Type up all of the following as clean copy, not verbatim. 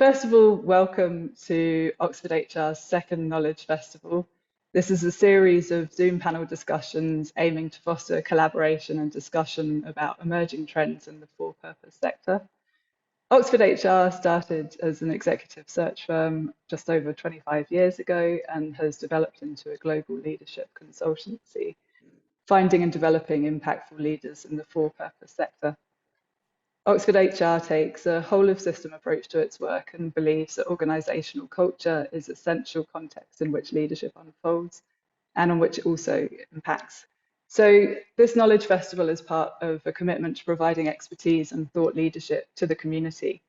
First of all, welcome to Oxford HR's second Knowledge Festival. This is a series of Zoom panel discussions aiming to foster collaboration and discussion about emerging trends in the for-purpose sector. Oxford HR started as an executive search firm just over 25 years ago and has developed into a global leadership consultancy, finding and developing impactful leaders in the for-purpose sector. Oxford HR takes a whole-of-system approach to its work and believes that organisational culture is essential context in which leadership unfolds and on which it also impacts. So this Knowledge Festival is part of a commitment to providing expertise and thought leadership to the community.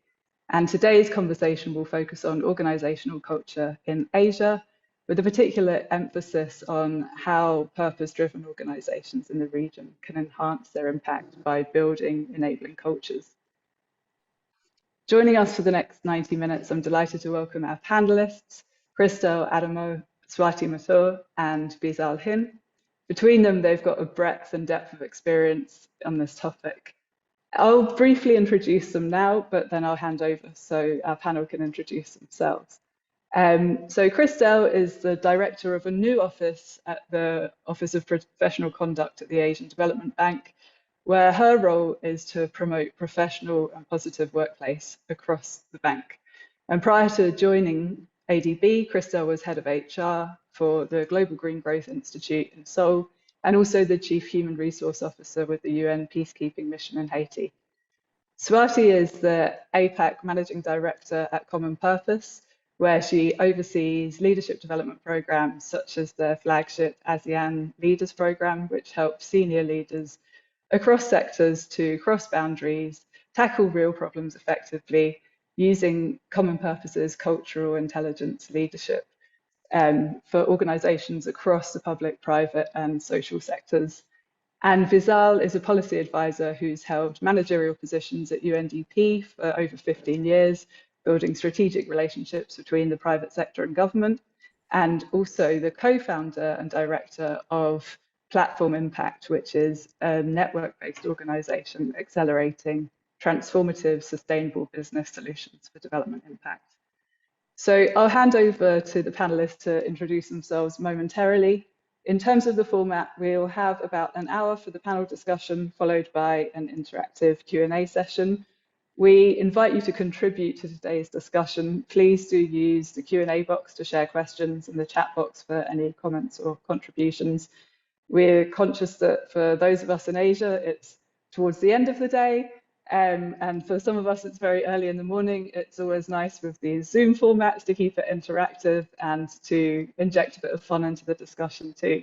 And today's conversation will focus on organisational culture in Asia, with a particular emphasis on how purpose-driven organisations in the region can enhance their impact by building enabling cultures. Joining us for the next 90 minutes, I'm delighted to welcome our panellists, Christel, Adamou, Swati, Mathur, and Wisal. Between them, they've got a breadth and depth of experience on this topic. I'll briefly introduce them now, but then I'll hand over so our panel can introduce themselves. So Christel is the director of a new office at the Office of Professional Conduct at the Asian Development Bank, where her role is to promote professional and positive workplace across the bank. And prior to joining ADB, Christel was head of HR for the Global Green Growth Institute in Seoul, and also the Chief Human Resource Officer with the UN Peacekeeping Mission in Haiti. Swati is the APAC Managing Director at Common Purpose, where she oversees leadership development programs such as the flagship ASEAN Leaders Program, which helps senior leaders across sectors to cross boundaries, tackle real problems effectively, using Common Purpose's cultural intelligence leadership for organisations across the public, private and social sectors. And Wisal is a policy advisor who's held managerial positions at UNDP for over 15 years, building strategic relationships between the private sector and government, and also the co-founder and director of Platform Impact, which is a network-based organisation accelerating transformative, sustainable business solutions for development impact. So I'll hand over to the panelists to introduce themselves momentarily. In terms of the format, we'll have about an hour for the panel discussion, followed by an interactive Q&A session. We invite you to contribute to today's discussion. Please do use the Q&A box to share questions and the chat box for any comments or contributions. We're conscious that for those of us in Asia, it's towards the end of the day. And for some of us, it's very early in the morning. It's always nice with these Zoom formats to keep it interactive and to inject a bit of fun into the discussion too.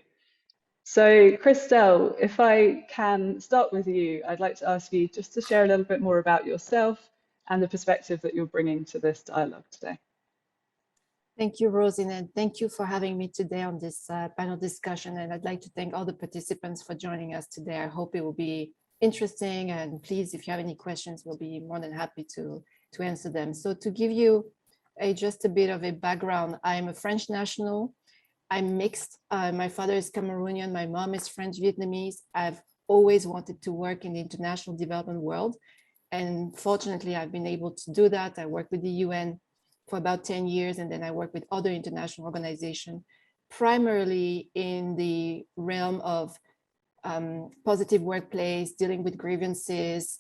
So Christel, if I can start with you, I'd like to ask you just to share a little bit more about yourself and the perspective that you're bringing to this dialogue today. Thank you, Roisin, and thank you for having me today on this panel discussion. And I'd like to thank all the participants for joining us today. I hope it will be interesting, and please, if you have any questions, we'll be more than happy to answer them. So to give you just a bit of a background, I'm a French national. I'm mixed. My father is Cameroonian. My mom is French Vietnamese. I've always wanted to work in the international development world. And fortunately, I've been able to do that. I worked with the UN for about 10 years, and then I worked with other international organizations, primarily in the realm of positive workplace, dealing with grievances,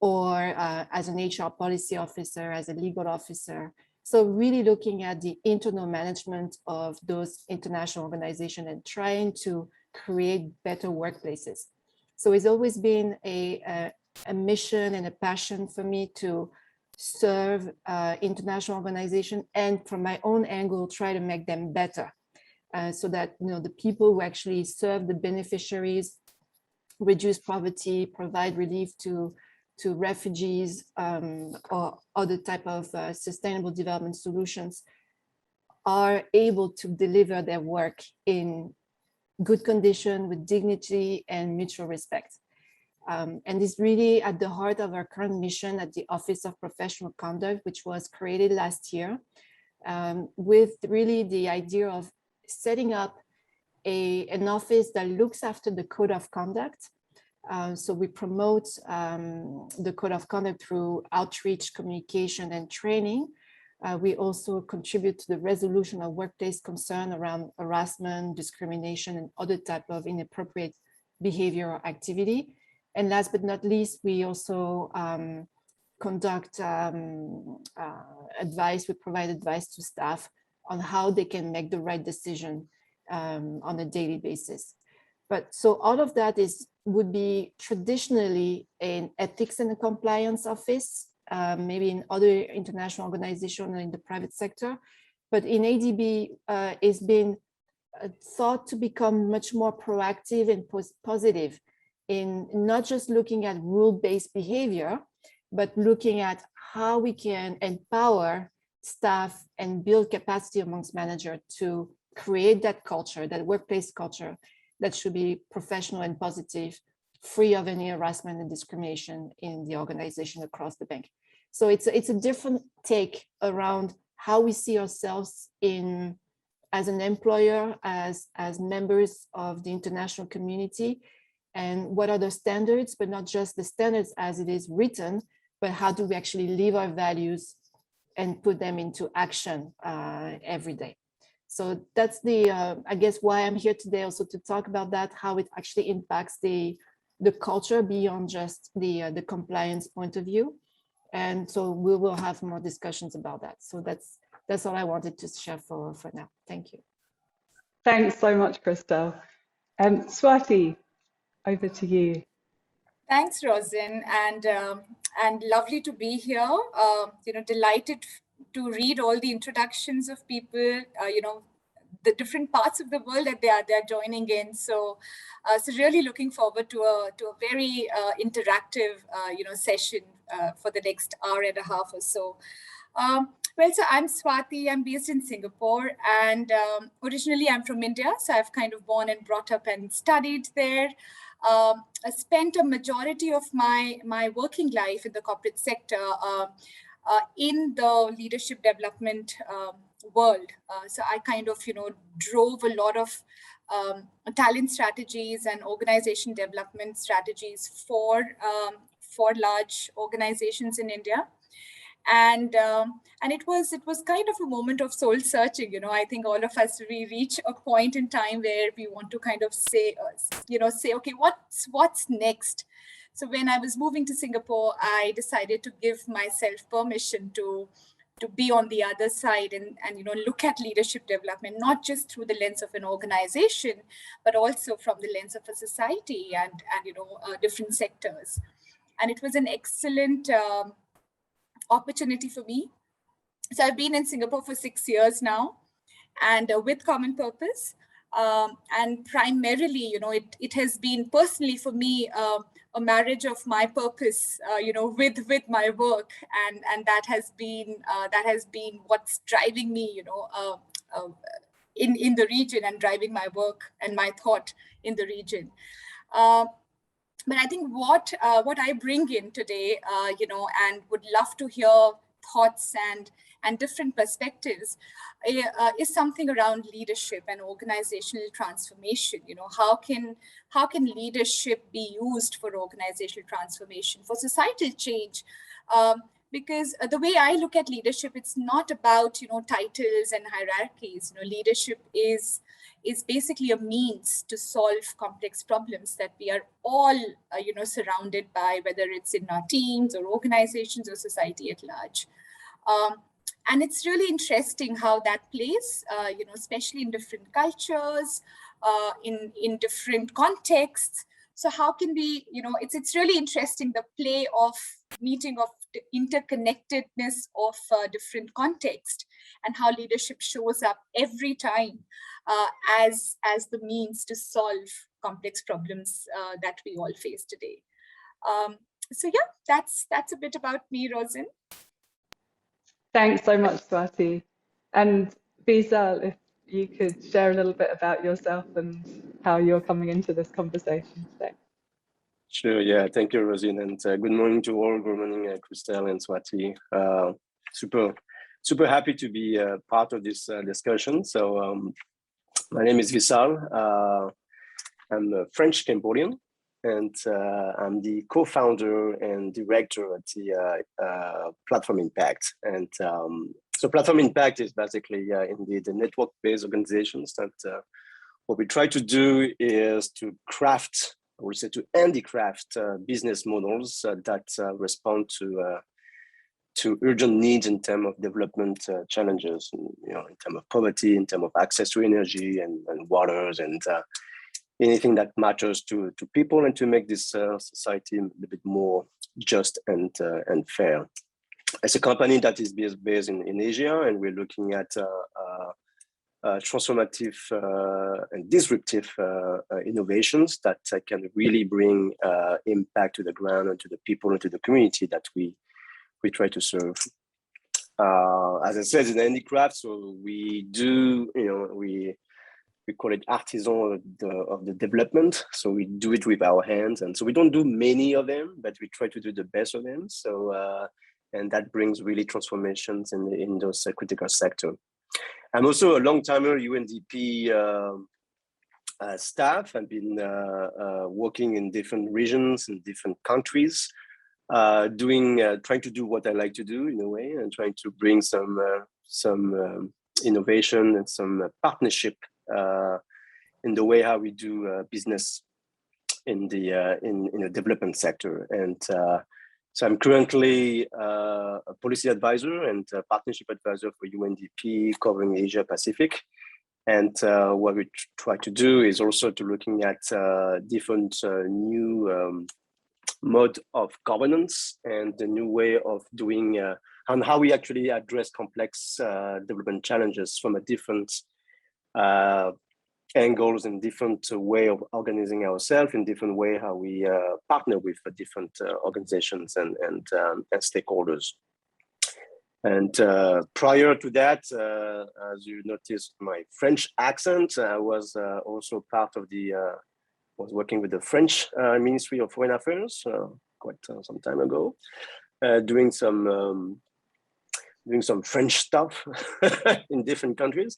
or as an HR policy officer, as a legal officer. So really looking at the internal management of those international organizations and trying to create better workplaces. So it's always been a mission and a passion for me to serve international organizations, and from my own angle, try to make them better. So that the people who actually serve the beneficiaries, reduce poverty, provide relief to refugees, or other type of sustainable development solutions, are able to deliver their work in good condition, with dignity and mutual respect. And it's really at the heart of our current mission at the Office of Professional Conduct, which was created last year, with really the idea of setting up an office that looks after the code of conduct. So we promote the code of conduct through outreach, communication, and training, We also contribute to the resolution of workplace concern around harassment, discrimination, and other type of inappropriate behavior or activity. And last but not least, we also conduct advice. We provide advice to staff on how they can make the right decision on a daily basis. But so all of that would be traditionally an ethics and compliance office, maybe in other international organizations or in the private sector. But in ADB, it's been thought to become much more proactive and positive in not just looking at rule-based behavior, but looking at how we can empower staff and build capacity amongst managers to create that culture, that workplace culture that should be professional and positive, free of any harassment and discrimination in the organization across the bank. So it's a different take around how we see ourselves as an employer, as members of the international community, and what are the standards, but not just the standards as it is written, but how do we actually live our values and put them into action every day. So that's I guess why I'm here today, also to talk about that, how it actually impacts the culture beyond just the compliance point of view. And so we will have more discussions about that. So that's all I wanted to share for now. Thank you. Thanks so much, Christel. Swati, over to you. Thanks, Roisin, and lovely to be here. Delighted to read all the introductions of people. The different parts of the world that they're joining in. So really looking forward to a very interactive session for the next hour and a half or so. So I'm Swati. I'm based in Singapore, and originally I'm from India. So I've kind of born and brought up and studied there. I spent a majority of my working life in the corporate sector in the leadership development world. So I kind of, drove a lot of talent strategies and organization development strategies for large organizations in India. And it was kind of a moment of soul searching. I think all of us, we reach a point in time where we want to kind of say, okay, what's next? So when I was moving to Singapore, I decided to give myself permission to be on the other side and look at leadership development, not just through the lens of an organization, but also from the lens of a society and different sectors. And it was an excellent opportunity for me. So I've been in Singapore for 6 years now, and with common purpose. And primarily, it has been personally for me a marriage of my purpose, with my work, and that has been what's driving me, in the region and driving my work and my thought in the region. But I think what I bring in today, and would love to hear thoughts and different perspectives, is something around leadership and organizational transformation. How can leadership be used for organizational transformation, for societal change? Because the way I look at leadership, it's not about titles and hierarchies. Leadership is basically a means to solve complex problems that we are all surrounded by, whether it's in our teams or organizations or society at large. And it's really interesting how that plays, especially in different cultures, in different contexts. So how can we, it's really interesting, the play of meeting of the interconnectedness of different contexts, and how leadership shows up every time as the means to solve complex problems that we all face today. So yeah, that's a bit about me, Roisin. Thanks so much, Swati. And Wisal, if you could share a little bit about yourself and how you're coming into this conversation today. Sure, yeah, thank you, Roisin, and good morning to all. Good morning, Christel and Swati. Super happy to be part of this discussion. So my name is Wisal. I'm a French Cambodian, and I'm the co-founder and director at the Platform Impact. And So platform impact is basically indeed the network-based organizations that what we try to do is to craft, I would say to handicraft business models that respond to urgent needs in terms of development challenges, in terms of poverty, in terms of access to energy and waters and anything that matters to people, and to make this society a little bit more just and fair. It's a company that is based in Asia, and we're looking at transformative and disruptive innovations that can really bring impact to the ground and to the people and to the community that we try to serve. As I said, in handicraft, so we do, we call it artisan of the development. So we do it with our hands, and so we don't do many of them, but we try to do the best of them. So and that brings really transformations in those critical sectors. I'm also a long-timer UNDP staff. I've been working in different regions in different countries, trying to do what I like to do in a way, and trying to bring some innovation and some partnership in the way how we do business in the development sector. And so I'm currently a policy advisor and a partnership advisor for UNDP covering Asia Pacific. And what we try to do is also to looking at different new mode of governance and the new way of doing and how we actually address complex development challenges from a different angles and different way of organizing ourselves, in different way how we partner with different organizations and stakeholders. And prior to that, as you noticed my French accent, I was also part of was working with the French Ministry of Foreign Affairs quite some time ago, doing some French stuff in different countries.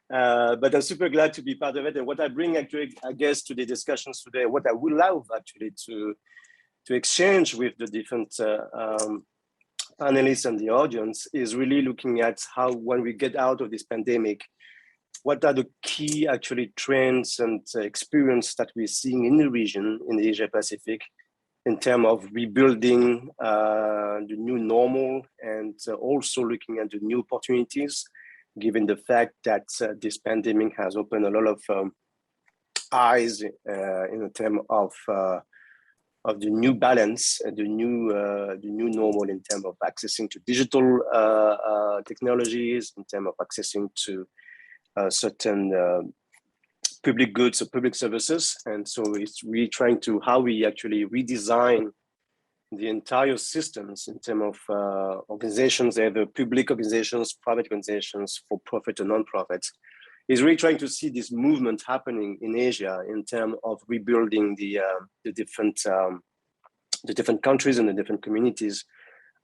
But I'm super glad to be part of it. And what I bring actually, I guess, to the discussions today, what I would love actually to exchange with the different panelists and the audience is really looking at how, when we get out of this pandemic, what are the key actually trends and experience that we're seeing in the region, in the Asia Pacific, in terms of rebuilding the new normal, and also looking at the new opportunities, given the fact that this pandemic has opened a lot of eyes in terms of the new balance and the new normal in terms of accessing to digital technologies, in terms of accessing to certain public goods or public services. And so it's really trying to how we actually redesign the entire systems in terms of organizations, either public organizations, private organizations, for profit or non-profits, is really trying to see this movement happening in Asia in terms of rebuilding the different countries and the different communities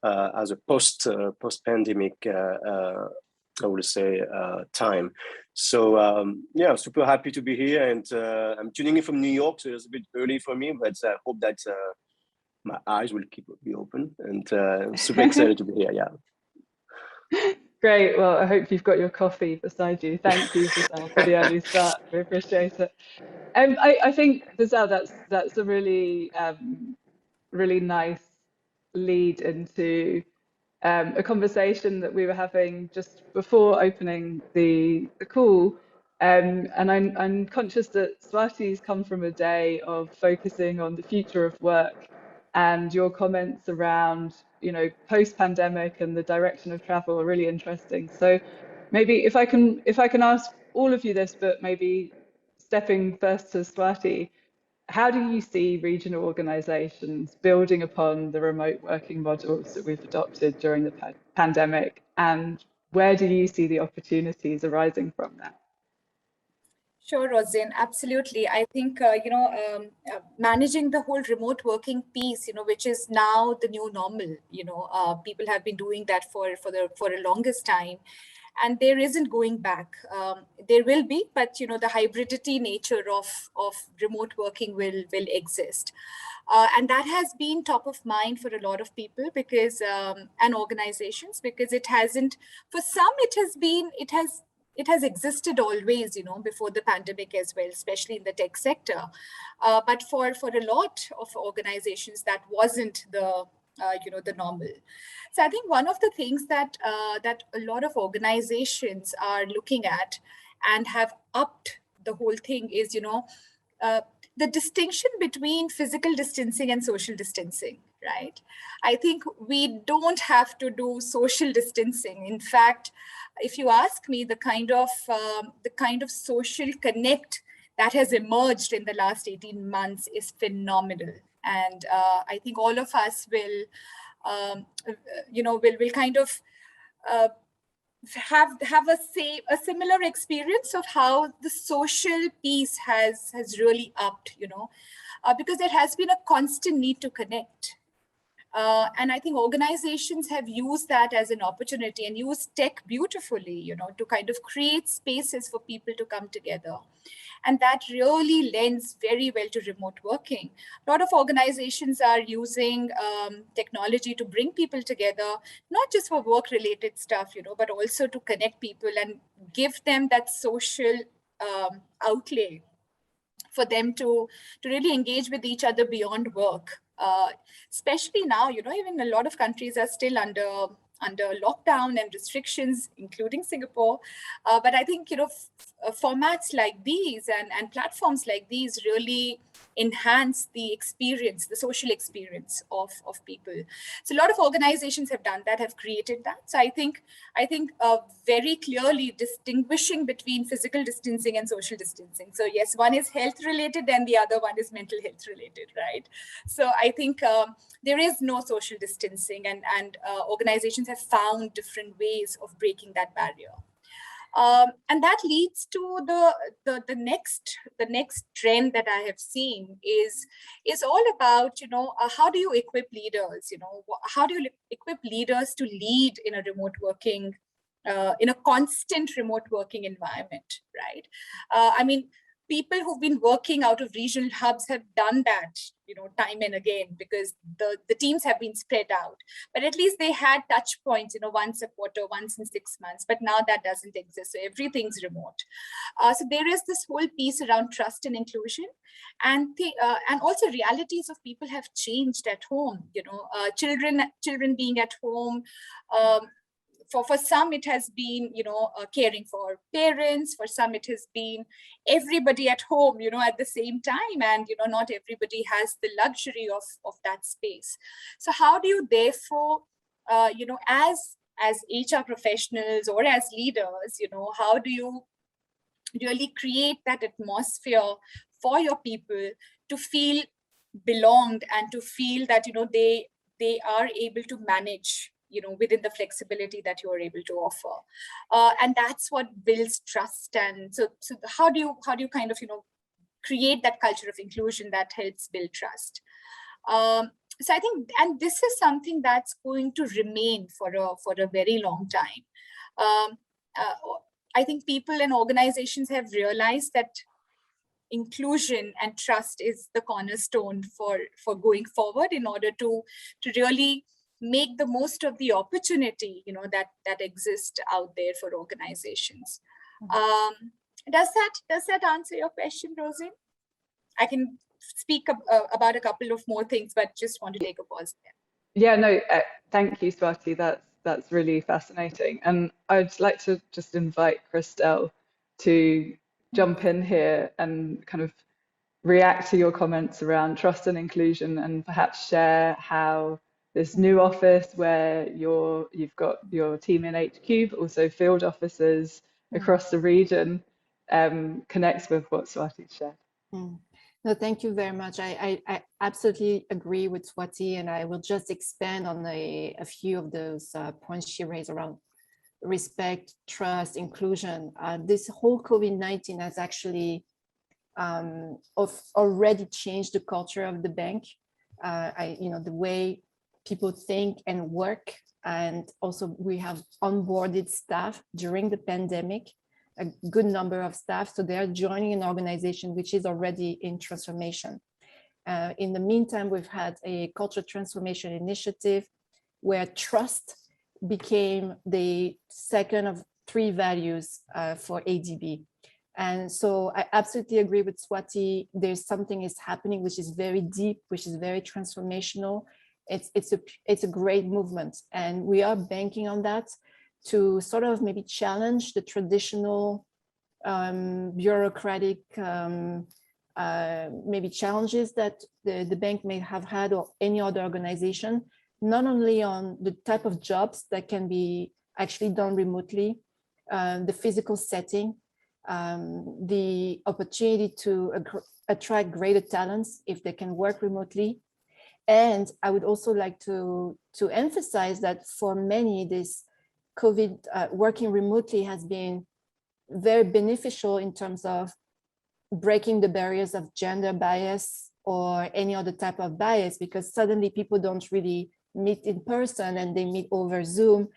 as a post-pandemic, I would say, time. So yeah, super happy to be here, and I'm tuning in from New York, so it's a bit early for me, but I hope that my eyes will be open, and I'm super excited to be here. Yeah. Great. Well, I hope you've got your coffee beside you. Thank you, Wisal, for the early start. We appreciate it. I think, Wisal, that's a really really nice lead into a conversation that we were having just before opening the call. And I'm conscious that Swati's come from a day of focusing on the future of work, and your comments around, post-pandemic and the direction of travel are really interesting. So maybe if I can ask all of you this, but maybe stepping first to Swati, how do you see regional organizations building upon the remote working models that we've adopted during the pandemic, and where do you see the opportunities arising from that? Sure, Roisin, absolutely. I think, managing the whole remote working piece, which is now the new normal, people have been doing that for the longest time. and there isn't going back. There will be, but the hybridity nature of remote working will exist. And that has been top of mind for a lot of people because and organizations, because it hasn't, for some it has existed always, before the pandemic as well, especially in the tech sector. But for a lot of organizations, that wasn't the the normal. So I think one of the things that that a lot of organizations are looking at and have upped the whole thing is, the distinction between physical distancing and social distancing, right? I think we don't have to do social distancing. In fact, if you ask me, the kind of social connect that has emerged in the last 18 months is phenomenal. And I think all of us will, will kind of have a similar experience of how the social piece has really upped, because there has been a constant need to connect. And I think organizations have used that as an opportunity and used tech beautifully, to kind of create spaces for people to come together. And that really lends very well to remote working. A lot of organizations are using technology to bring people together, not just for work-related stuff, but also to connect people and give them that social outlay for them to really engage with each other beyond work. Especially now, even a lot of countries are still under lockdown and restrictions, including Singapore. But I think, formats like these and platforms like these really enhance the experience, the social experience of people. So a lot of organizations have done that, have created that. So I think very clearly distinguishing between physical distancing and social distancing. So yes, one is health related and the other one is mental health related, right? So I think there is no social distancing, and organizations have found different ways of breaking that barrier. And that leads to the next trend that I have seen is all about, how do you equip leaders? How do you equip leaders to lead in a remote working, in a constant remote working environment, right? I mean, people who've been working out of regional hubs have done that, time and again, because the teams have been spread out. But at least they had touch points, once a quarter, once in 6 months. But now that doesn't exist. So everything's remote. So there is this whole piece around trust and inclusion. And also realities of people have changed at home. Children being at home. For some, it has been, caring for parents. For some, it has been everybody at home, at the same time. And, not everybody has the luxury of that space. So how do you therefore, as HR professionals or as leaders, how do you really create that atmosphere for your people to feel belonged and to feel that, they are able to manage, within the flexibility that you are able to offer. And that's what builds trust. And so how do you kind of, create that culture of inclusion that helps build trust? So I think, and this is something that's going to remain for a very long time. I think people and organizations have realized that inclusion and trust is the cornerstone for going forward in order to really make the most of the opportunity, that exists out there for organizations. Does that answer your question, Roisin? I can speak about a couple of more things, but just want to take a pause there. Yeah, no, thank you, Swati. That's really fascinating. And I'd like to just invite Christel to jump in here and kind of react to your comments around trust and inclusion, and perhaps share how this new office where you've got your team in HQ, but also field officers across the region, connects with what Swati shared. No, thank you very much. I absolutely agree with Swati, and I will just expand on a few of those points she raised around respect, trust, inclusion. This whole COVID-19 has actually already changed the culture of the bank. The way people think and work And also we have onboarded staff during the pandemic, a good number of staff. So they are joining an organization which is already in transformation. In the meantime, we've had a culture transformation initiative where trust became the second of 3 values for ADB. And so I absolutely agree with Swati. There's something is happening which is very deep, which is very transformational. It's a great movement, and we are banking on that to sort of maybe challenge the traditional bureaucratic maybe challenges that the bank may have had, or any other organization, not only on the type of jobs that can be actually done remotely, the physical setting, the opportunity to attract greater talents if they can work remotely. And I would also like to emphasize that for many, this COVID working remotely has been very beneficial in terms of breaking the barriers of gender bias or any other type of bias, because suddenly people don't really meet in person and they meet over Zoom,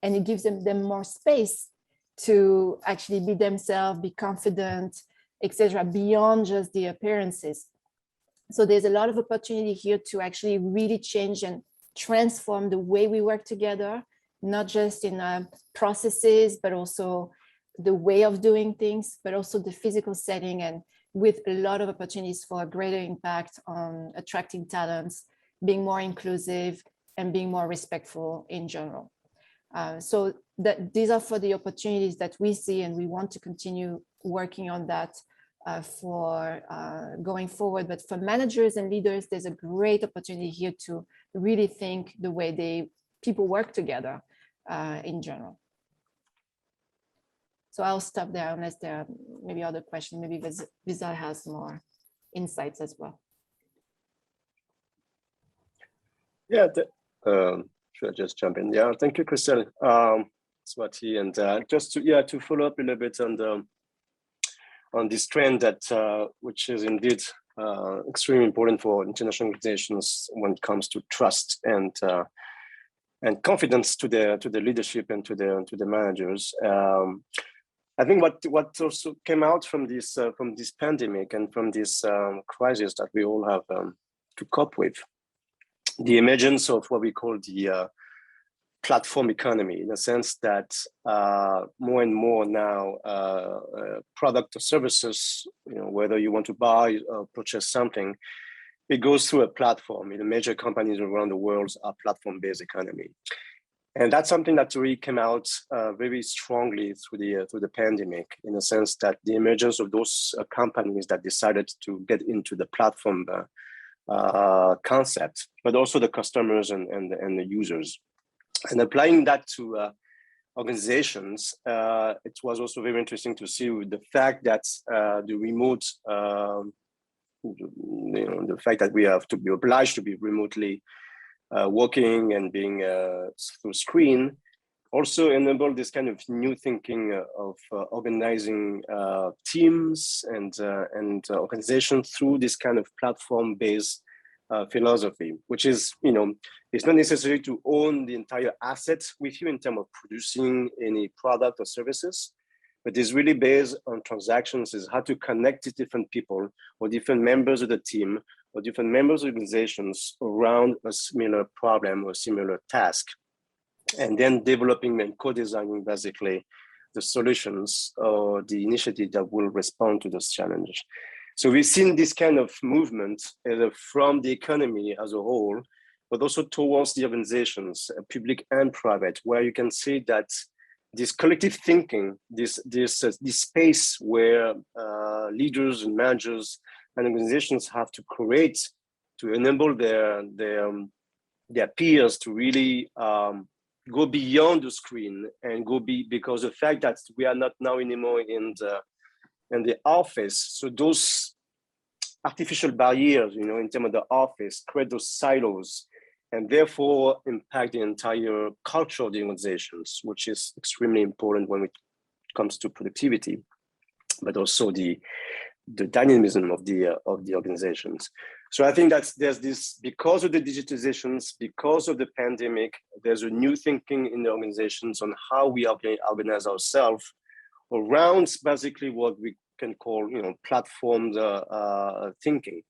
and it gives them more space to actually be themselves, be confident, etc., beyond just the appearances. So there's a lot of opportunity here to actually really change and transform the way we work together, not just in processes, but also the way of doing things, but also the physical setting, and with a lot of opportunities for a greater impact on attracting talents, being more inclusive, and being more respectful in general. So these are for the opportunities that we see, and we want to continue working on that for going forward. But for managers and leaders, there's a great opportunity here to really think the way people work together in general. So I'll stop there unless there are maybe other questions. Maybe Wisal has more insights as well. Yeah, should I just jump in? Yeah, thank you, Christel, Swati, and just to follow up a little bit on this trend that which is indeed extremely important for international organizations when it comes to trust and confidence to the leadership and to the managers. I think what also came out from this pandemic and from this crisis that we all have to cope with, the emergence of what we call the platform economy, in a sense that more and more now product or services, whether you want to buy or purchase something, it goes through a platform. Major companies around the world are platform-based economy. And that's something that really came out very strongly through the pandemic, in a sense that the emergence of those companies that decided to get into the platform concept, but also the customers and the users. And applying that to organizations, it was also very interesting to see the fact that the remote, the fact that we have to be obliged to be remotely working and being through screen, also enable this kind of new thinking of organizing teams and organizations through this kind of platform-based philosophy, which is, it's not necessary to own the entire asset with you in terms of producing any product or services, but it's really based on transactions, is how to connect to different people or different members of the team or different members of organizations around a similar problem or similar task, and then developing and co-designing basically the solutions or the initiative that will respond to those challenges. So we've seen this kind of movement from the economy as a whole, but also towards the organizations, public and private, where you can see that this collective thinking, this space where leaders and managers and organizations have to create to enable their peers to really go beyond the screen and because the fact that we are not now anymore in the office. So those artificial barriers, in terms of the office, create those silos and therefore impact the entire culture of the organizations, which is extremely important when it comes to productivity, but also the dynamism of the organizations. So I think there's this, because of the digitizations, because of the pandemic, there's a new thinking in the organizations on how we organize ourselves around basically what we can call, platform thinking,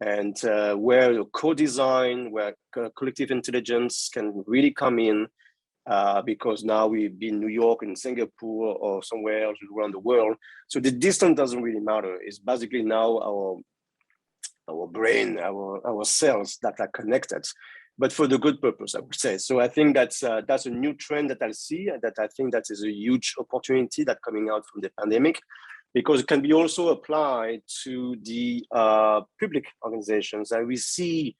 and where co-design, where collective intelligence can really come in, because now we've been in New York and Singapore or somewhere else around the world. So the distance doesn't really matter. It's basically now our brain, our cells that are connected, but for the good purpose, I would say. So I think that's a new trend that I see, and that I think that is a huge opportunity that coming out from the pandemic, because it can be also applied to the public organizations. And we see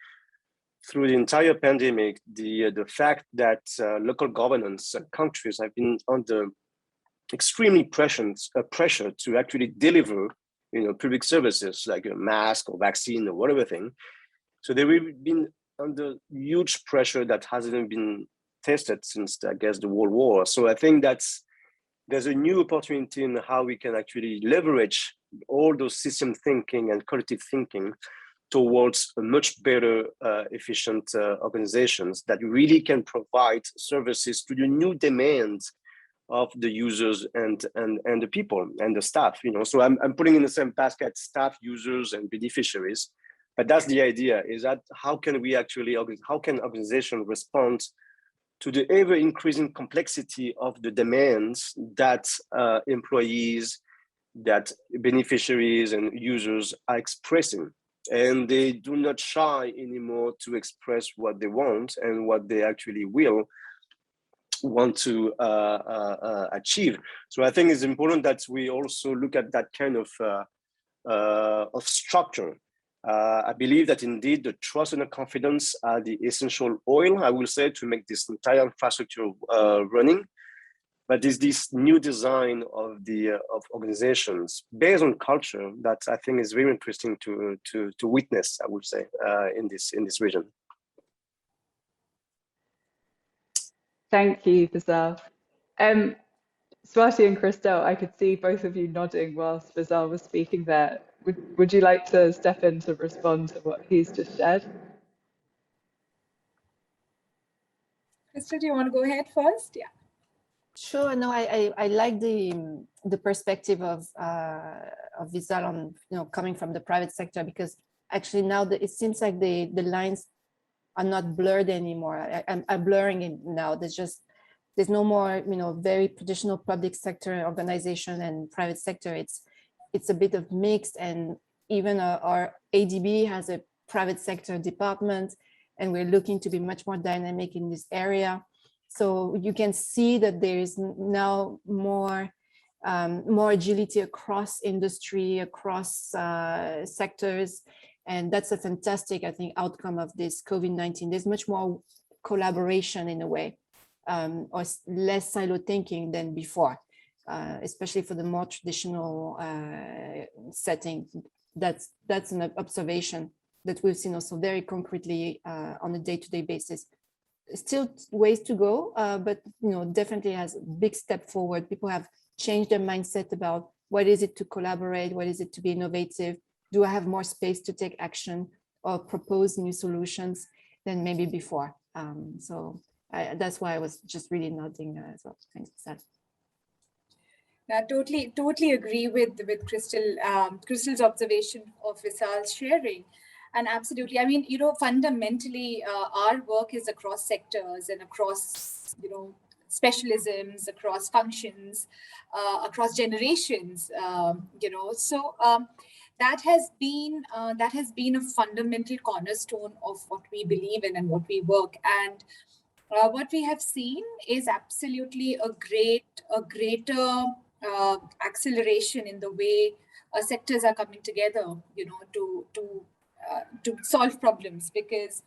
through the entire pandemic, the fact that local governance and countries have been under extremely pressure to actually deliver, public services like a mask or vaccine or whatever thing. So they've been under huge pressure that hasn't been tested since, I guess, the World War. So I think there's a new opportunity in how we can actually leverage all those system thinking and collective thinking towards a much better, efficient organizations that really can provide services to the new demands of the users and the people and the staff. So I'm putting in the same basket staff, users, and beneficiaries. But that's the idea: is that how can organizations respond to the ever increasing complexity of the demands that employees, that beneficiaries and users are expressing. And they do not shy anymore to express what they want and what they actually will want to achieve. So I think it's important that we also look at that kind of structure. I believe that indeed the trust and the confidence are the essential oil, I will say, to make this entire infrastructure running. But there's this new design of organizations based on culture that I think is very interesting to witness, I would say, in this region. Thank you, Wisal. Swati and Christel, I could see both of you nodding whilst Wisal was speaking there. Would you like to step in to respond to what he's just shared? Christel, do you want to go ahead first? Yeah. Sure. No, I like the perspective of Wisal on coming from the private sector, because actually now it seems like the lines are not blurred anymore. I'm blurring it now. There's no more very traditional public sector organization and private sector. It's a bit of mixed, and even our ADB has a private sector department, and we're looking to be much more dynamic in this area. So you can see that there is now more agility across industry, across sectors, and that's a fantastic, I think, outcome of this COVID-19. There's much more collaboration in a way, or less silo thinking than before, especially for the more traditional setting. That's an observation that we've seen also very concretely on a day-to-day basis. Still ways to go, but definitely has a big step forward. People have changed their mindset about what is it to collaborate, what is it to be innovative. Do I have more space to take action or propose new solutions than maybe before? So that's why I was just really nodding as well. Thanks, Wisal. I totally agree with Christel's observation of Wisal's sharing. And absolutely, I mean, fundamentally, our work is across sectors and across, specialisms, across functions, across generations, So that has been a fundamental cornerstone of what we believe in and what we work. And what we have seen is absolutely a greater acceleration in the way sectors are coming together, to solve problems, because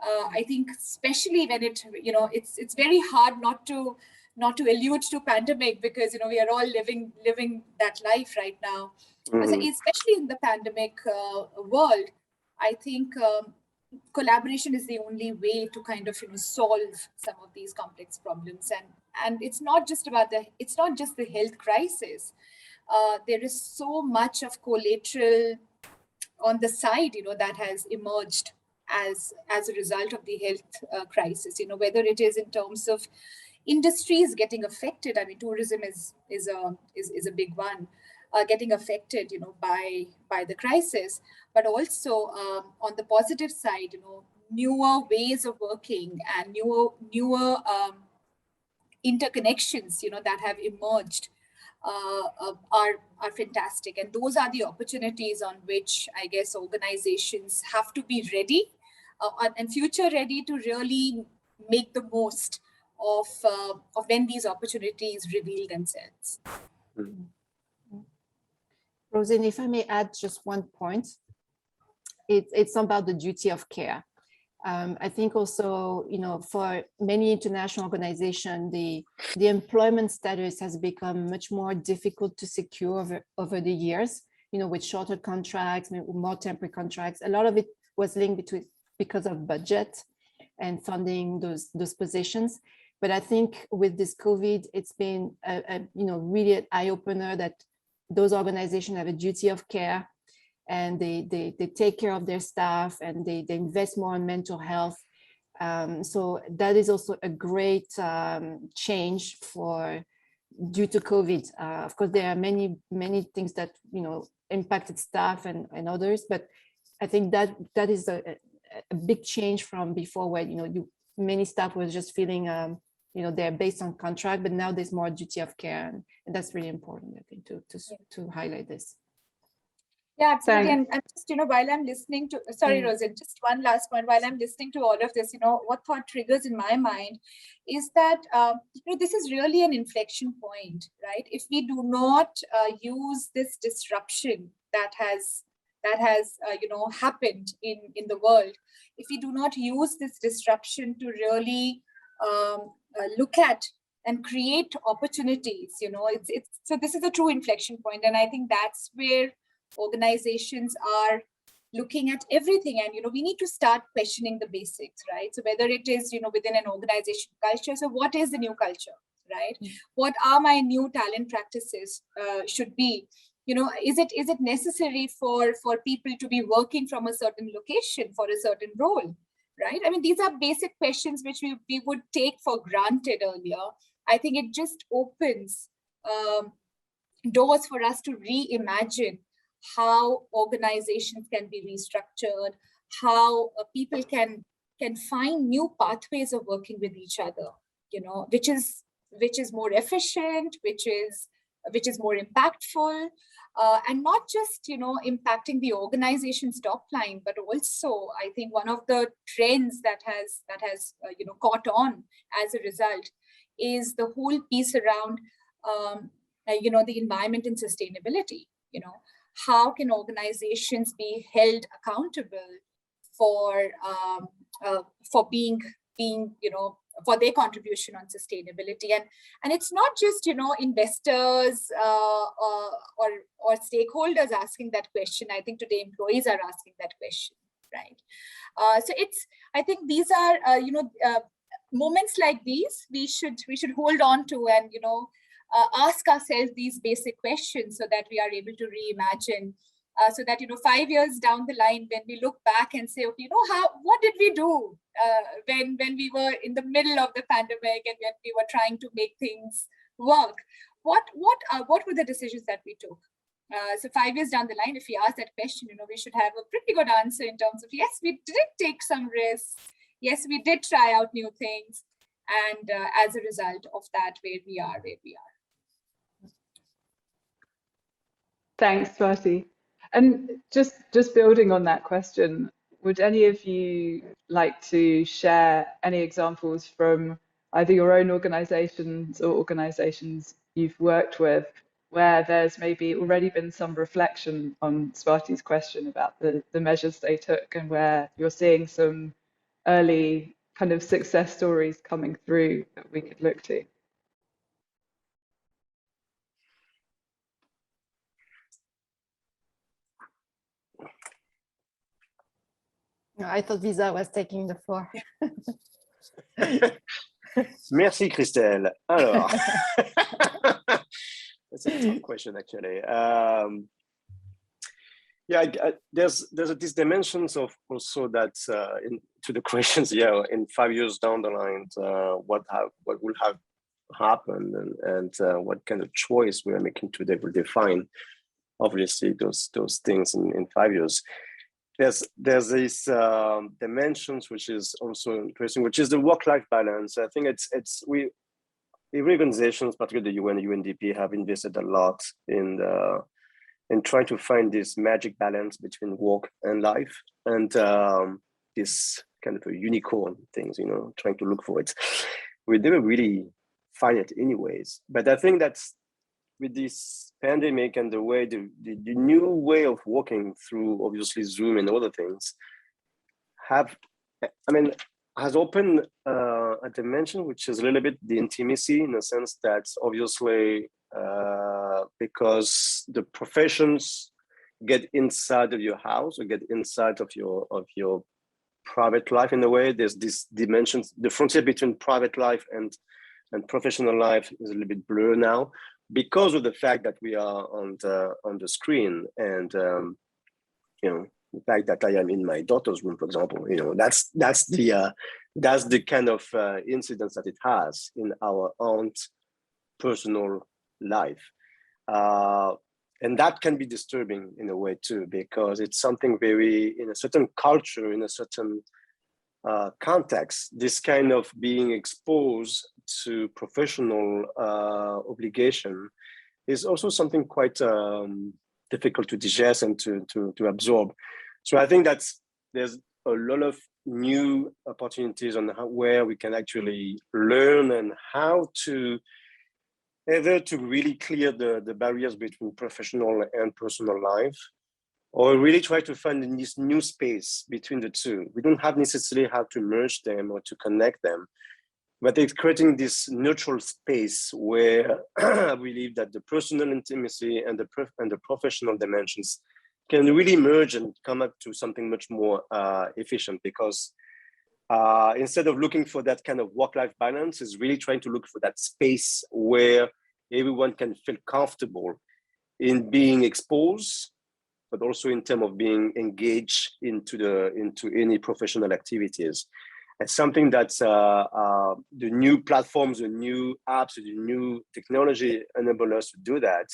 I think especially when it's very hard not to allude to pandemic, because we are all living that life right now. Mm-hmm. So especially in the pandemic world, I think collaboration is the only way to kind of solve some of these complex problems, and it's not just the health crisis. there is so much of collateral on the side, that has emerged as a result of the health crisis, whether it is in terms of industries getting affected. I mean, tourism is a big one, getting affected, by the crisis, but also on the positive side, newer ways of working and newer interconnections, that have emerged are fantastic, and those are the opportunities on which I guess organizations have to be ready and future ready to really make the most of when these opportunities reveal themselves. Roisin, if I may add just one point, it's about the duty of care. I think also, for many international organizations, the employment status has become much more difficult to secure over the years, with shorter contracts, more temporary contracts. A lot of it was linked because of budget and funding those positions. But I think with this COVID, it's been really an eye-opener that those organizations have a duty of care, and they take care of their staff, and they invest more in mental health. So that is also a great change due to COVID. Of course, there are many things that impacted staff and others, but I think that is a big change from before, where many staff was just feeling they're based on contract, but now there's more duty of care, and that's really important, I think, to highlight this. Yeah, absolutely. And just, while I'm listening to, sorry, Roisin, just one last point. While I'm listening to all of this, what thought triggers in my mind is that, this is really an inflection point, right? If we do not use this disruption that has happened in the world, if we do not use this disruption to really look at and create opportunities, so this is a true inflection point. And I think that's where organizations are looking at everything, and we need to start questioning the basics, right? So whether it is within an organization culture, so what is the new culture, right? What are my new talent practices should be? Is it necessary for people to be working from a certain location for a certain role, right? I mean, these are basic questions which we would take for granted earlier. I think it just opens doors for us to reimagine how organizations can be restructured, how people can find new pathways of working with each other, which is more efficient, which is more impactful, and not just impacting the organization's top line, but also I think one of the trends that has caught on as a result is the whole piece around the environment and sustainability. How can organizations be held accountable for being for their contribution on sustainability? And it's not just investors or stakeholders asking that question. I think today employees are asking that question, right? So I think these are moments like these we should hold on to, and ask ourselves these basic questions, so that we are able to reimagine, so that 5 years down the line, when we look back and say, okay, what did we do when we were in the middle of the pandemic, and when we were trying to make things work? What were the decisions that we took? So 5 years down the line, if we ask that question, we should have a pretty good answer in terms of, yes, we did take some risks. Yes, we did try out new things. And as a result of that, where we are. Thanks, Swati. And just building on that question, would any of you like to share any examples from either your own organizations or organizations you've worked with, where there's maybe already been some reflection on Swati's question about the measures they took, and where you're seeing some early kind of success stories coming through that we could look to? I thought Wisal was taking the floor. Merci Christel. Alors, That's a tough question, actually. There's these dimensions of also that to the questions. Yeah, in 5 years down the line, what will have happened, and what kind of choice we are making today will define, obviously, those things in 5 years. There's these dimensions which is also interesting, which is the work-life balance. I think every organizations, particularly the UN, UNDP, have invested a lot in trying to find this magic balance between work and life, and this kind of a unicorn things, trying to look for it. We never really find it anyways. But I think that's with this pandemic and the way the new way of working through obviously Zoom and other things has opened a dimension which is a little bit the intimacy, in the sense that obviously because the professions get inside of your house or get inside of your private life in a way. There's this dimension, the frontier between private life and professional life is a little bit blurred now, because of the fact that we are on the screen, and the fact that I am in my daughter's room, for example, that's the kind of incidence that it has in our own personal life, and that can be disturbing in a way too, because it's something very, in a certain culture, in a certain context, this kind of being exposed to professional obligation is also something quite difficult to digest and to absorb. So I think there's a lot of new opportunities on where we can actually learn and how to either to really clear the barriers between professional and personal life, or really try to find this new space between the two. We don't have necessarily how to merge them or to connect them, but it's creating this neutral space where I believe that the personal intimacy and the professional dimensions can really merge and come up to something much more efficient, because instead of looking for that kind of work-life balance, is really trying to look for that space where everyone can feel comfortable in being exposed, but also in terms of being engaged into any professional activities. It's something that the new platforms, the new apps, the new technology enable us to do that.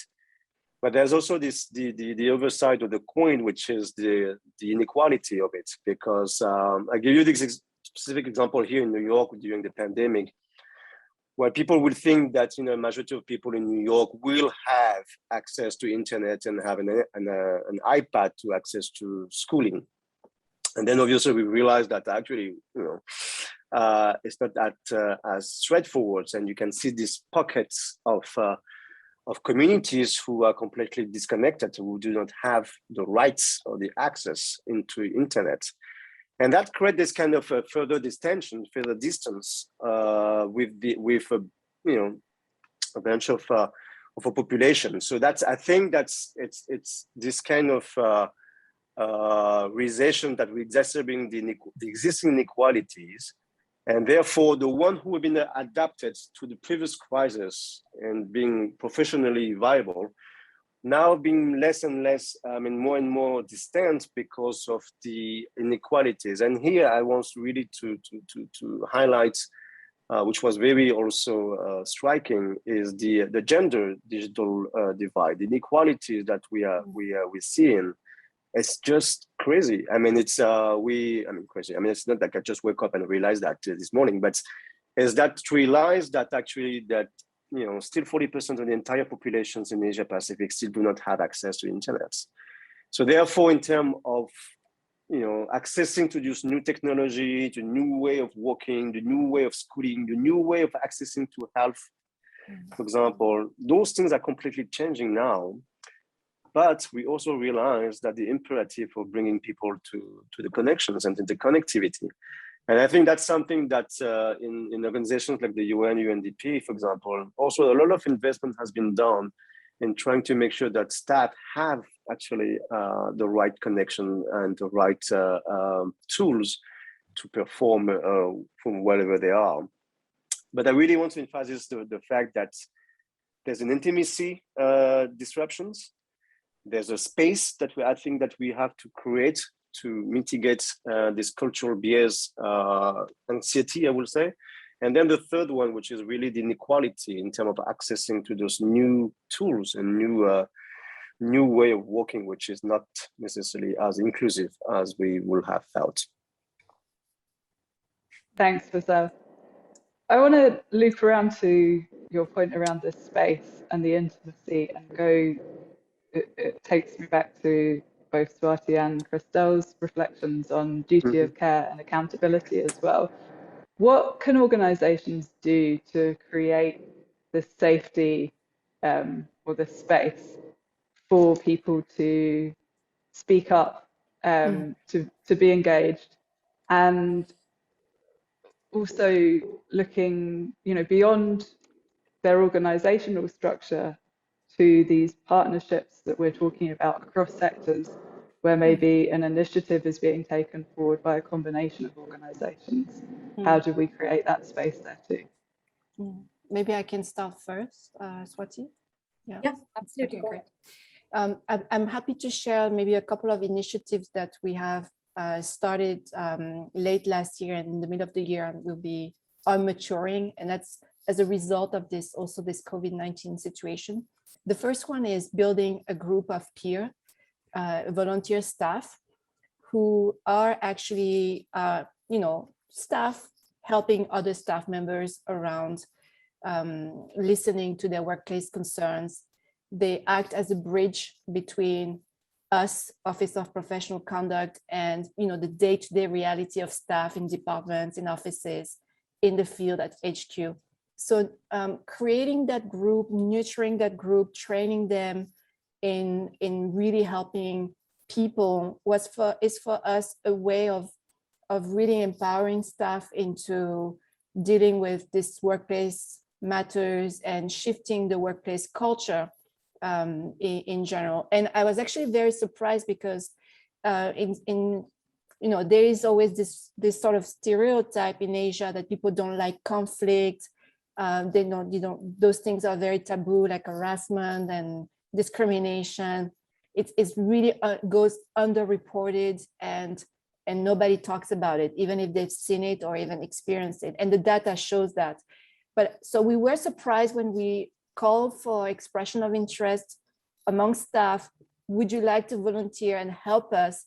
But there's also the other side of the coin, which is the inequality of it. Because I give you this specific example here in New York during the pandemic, where people will think that a majority of people in New York will have access to internet and have an iPad to access to schooling. And then obviously we realized that actually, it's not that as straightforward. And you can see these pockets of communities who are completely disconnected, who do not have the rights or the access into internet. And that creates this kind of further distance with a bunch of a population. So I think it's this kind of realization that we're exacerbating the existing inequalities, and therefore the one who have been adapted to the previous crisis and being professionally viable, now being less and less, more and more distant because of the inequalities. And here I want really to highlight, which was very also striking, is the gender digital divide, the inequalities that we're seeing. It's just crazy. It's crazy. It's not like I just woke up and realized that this morning, but is that to realize that actually that still 40% of the entire populations in Asia Pacific still do not have access to internet. So therefore, in terms of accessing to this new technology, the new way of working, the new way of schooling, the new way of accessing to health, for example, those things are completely changing now. But we also realize that the imperative of bringing people to the connections and to the connectivity. And I think that's something that in organizations like the UN, UNDP, for example, also a lot of investment has been done in trying to make sure that staff have actually the right connection and the right tools to perform from wherever they are. But I really want to emphasize the fact that There's an intimacy disruptions. There's a space that I think that we have to create to mitigate this cultural bias anxiety, I will say. And then the third one, which is really the inequality in terms of accessing to those new tools and new way of working, which is not necessarily as inclusive as we would have felt. Thanks, Wisal. I want to loop around to your point around this space and the intimacy and go, it takes me back to both Swati and Christel's reflections on duty of care and accountability as well. What can organizations do to create this safety or this space for people to speak up, to be engaged, and also looking, beyond their organizational structure to these partnerships that we're talking about across sectors, where maybe an initiative is being taken forward by a combination of organizations. How do we create that space there too? Maybe I can start first, Swati. Yeah, absolutely. Okay, great. I'm happy to share maybe a couple of initiatives that we have started late last year and in the middle of the year, and are maturing, and that's as a result of this COVID-19 situation. The first one is building a group of peer volunteer staff who are actually, staff helping other staff members around, listening to their workplace concerns. They act as a bridge between us, Office of Professional Conduct, and the day-to-day reality of staff in departments, in offices, in the field at HQ. So creating that group, nurturing that group, training them in really helping people is for us a way of really empowering staff into dealing with this workplace matters and shifting the workplace culture in general. And I was actually very surprised because there is always this sort of stereotype in Asia that people don't like conflict. They don't, those things are very taboo, like harassment and discrimination. It's really goes underreported, and nobody talks about it, even if they've seen it or even experienced it. And the data shows that. But so we were surprised when we called for expression of interest among staff. Would you like to volunteer and help us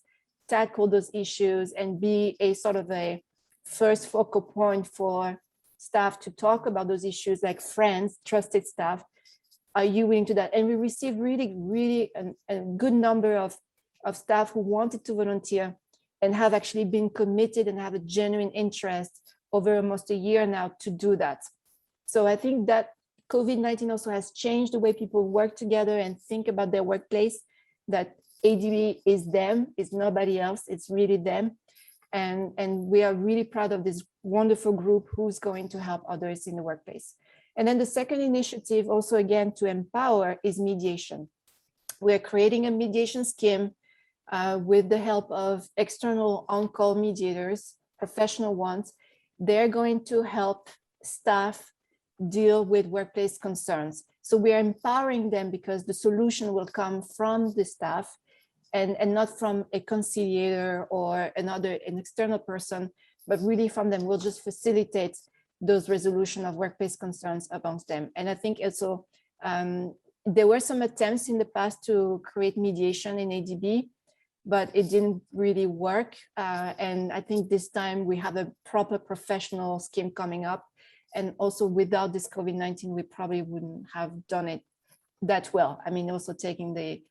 tackle those issues and be a sort of a first focal point for staff to talk about those issues, like friends, trusted staff? Are you willing to do that? And we received really a good number of staff who wanted to volunteer and have actually been committed and have a genuine interest over almost a year now to do that. So I think that COVID-19 also has changed the way people work together and think about their workplace, that ADB is them, it's nobody else, it's really them. And we are really proud of this wonderful group who's going to help others in the workplace. And then the second initiative, also again to empower, is mediation. We're creating a mediation scheme with the help of external on-call mediators, professional ones. They're going to help staff deal with workplace concerns. So we are empowering them because the solution will come from the staff and not from a conciliator or an external person, but really from them. We'll just facilitate those resolution of workplace concerns amongst them. And I think also there were some attempts in the past to create mediation in ADB, but it didn't really work. And I think this time we have a proper professional scheme coming up. And also without this COVID-19, we probably wouldn't have done it that well. I mean, also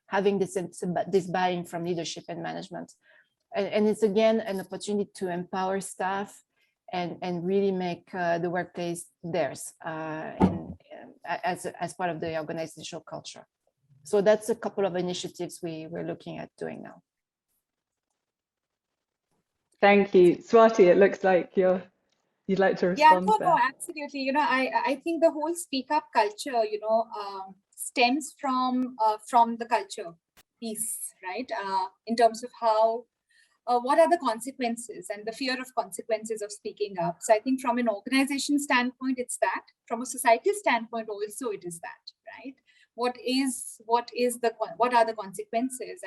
having this buy-in from leadership and management. And it's again an opportunity to empower staff and really make the workplace theirs as part of the organizational culture. So that's a couple of initiatives we're looking at doing now. Thank you. Swati, it looks like you'd like to respond. Yeah, no, absolutely. I think the whole speak up culture, stems from the culture piece, right? In terms of how, what are the consequences and the fear of consequences of speaking up. So I think from an organization standpoint, it's that. From a societal standpoint also, it is that, right? What are the consequences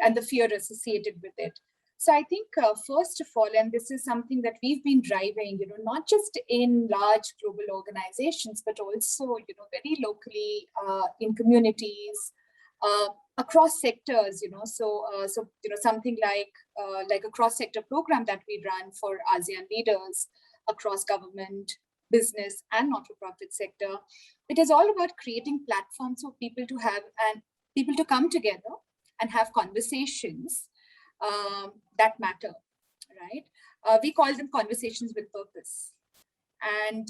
and the fear associated with it? So I think first of all, and this is something that we've been driving, not just in large global organizations, but also, very locally in communities, across sectors, so something like a cross-sector program that we run for ASEAN leaders across government, business, and not-for-profit sector. It is all about creating platforms for people to come together and have conversations that matter, right? We call them conversations with purpose, and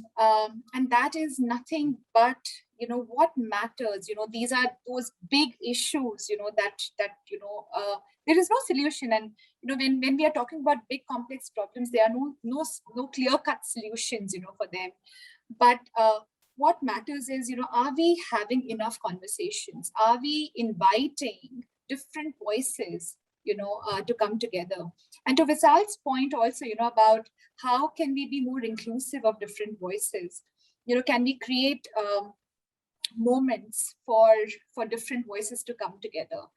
that is nothing but what matters. These are those big issues. That there is no solution, and when we are talking about big complex problems, there are no clear-cut solutions for them. But what matters is are we having enough conversations? Are we inviting different voices to come together? And to Wisal's point also, about how can we be more inclusive of different voices? Can we create moments for different voices to come together?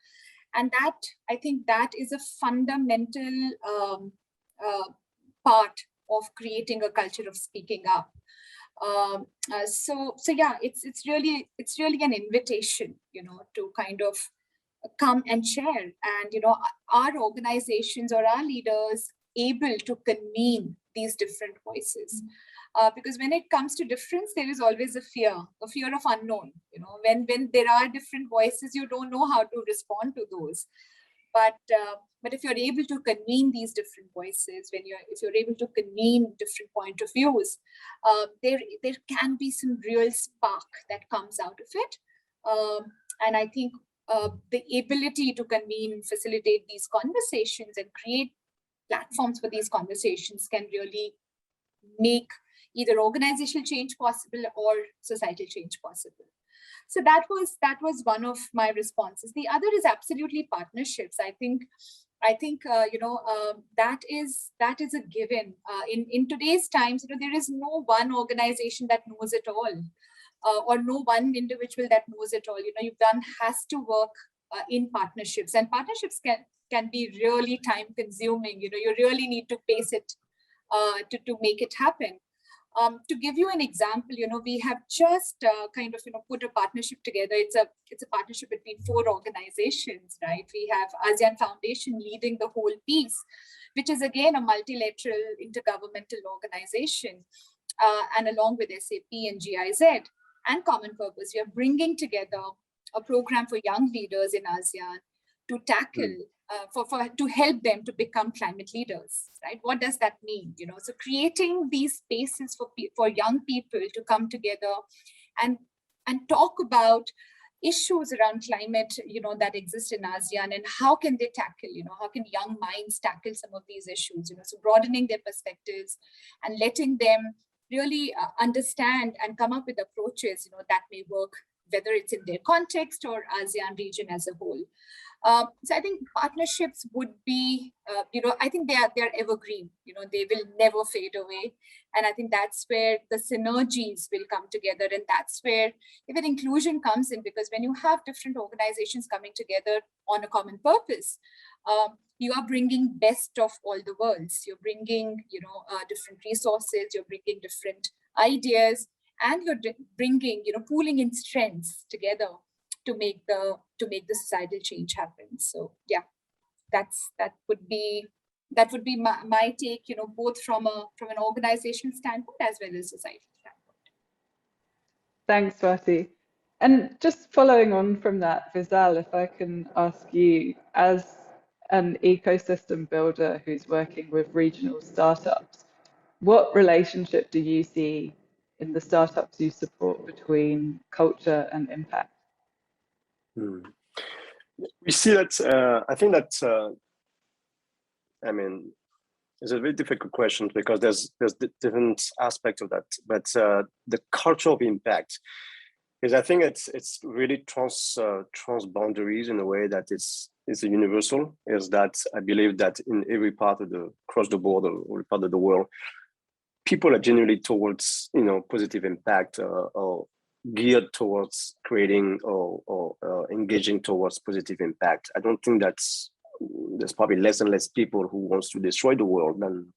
And that, I think, that is a fundamental part of creating a culture of speaking up. So yeah, it's really an invitation, to kind of come and share, and our organizations or our leaders able to convene these different voices, because when it comes to difference, there is always a fear of unknown. When there are different voices, you don't know how to respond to those. But if you're able to convene these different voices, if you're able to convene different point of views, there can be some real spark that comes out of it. And I think the ability to convene and facilitate these conversations and create platforms for these conversations can really make either organizational change possible or societal change possible. So that was one of my responses. The other is absolutely partnerships. I think that is a given. In today's times, there is no one organization that knows it all. Or no one individual that knows it all. One has to work in partnerships, and partnerships can be really time consuming. You really need to pace it to make it happen. To give you an example, we have just kind of put a partnership together. It's a partnership between 4 organizations, right? We have ASEAN Foundation leading the whole piece, which is again a multilateral intergovernmental organization, and along with SAP and GIZ and Common Purpose, we are bringing together a program for young leaders in ASEAN to tackle, to help them to become climate leaders, right? What does that mean? So creating these spaces for young people to come together and talk about issues around climate, that exist in ASEAN, and how can they tackle, how can young minds tackle some of these issues? So broadening their perspectives and letting them really understand and come up with approaches, that may work, whether it's in their context or ASEAN region as a whole. So I think partnerships would be, I think they are evergreen. They will never fade away, and I think that's where the synergies will come together, and that's where even inclusion comes in, because when you have different organizations coming together on a common purpose, you are bringing best of all the worlds. You're bringing, different resources. You're bringing different ideas, and you're bringing, pooling in strengths together to make the societal change happen. So yeah, that would be my take, both from an organizational standpoint as well as societal standpoint. Thanks, Swati. And just following on from that, Wisal, if I can ask you, as an ecosystem builder who's working with regional startups, what relationship do you see in the startups you support between culture and impact? We see that, I think that, it's a very difficult question, because there's different aspects of that. But the culture of impact is, I think it's really trans boundaries in a way that it's a universal. Is that I believe that in every part of across the board or every part of the world, people are generally towards, positive impact or geared towards creating or engaging towards positive impact. I don't think there's probably less and less people who wants to destroy the world than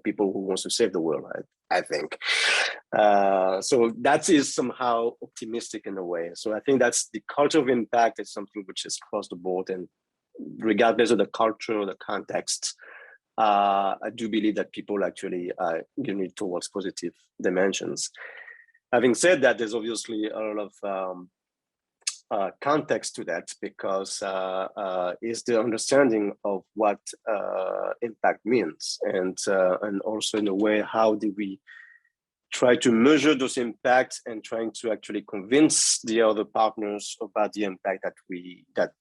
people who wants to save the world, I think. So that is somehow optimistic in a way. So I think that's the culture of impact is something which is across the board, and regardless of the culture or the context, I do believe that people actually are gearing towards positive dimensions. Having said that, there's obviously a lot of context to that, because is the understanding of what impact means, and also in a way, how do we try to measure those impacts and trying to actually convince the other partners about the impact that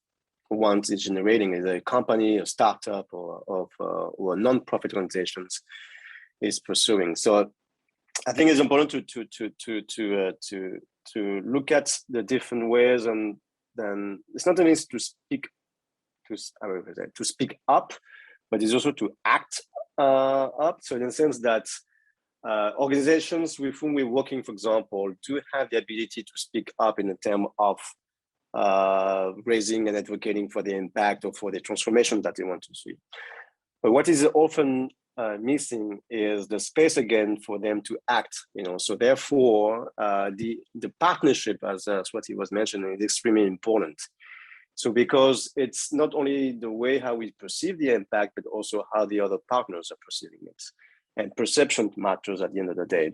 one is generating, as a company, a startup, or a non-profit organizations is pursuing. So I think it's important to look at the different ways, and then it's not only to speak up, but it's also to act up. So in the sense that organizations with whom we're working, for example, do have the ability to speak up in the term of raising and advocating for the impact or for the transformation that they want to see. But what is often missing is the space again for them to act. So therefore, the partnership, as Swati was mentioning, is extremely important. So because it's not only the way how we perceive the impact, but also how the other partners are perceiving it, and perception matters at the end of the day.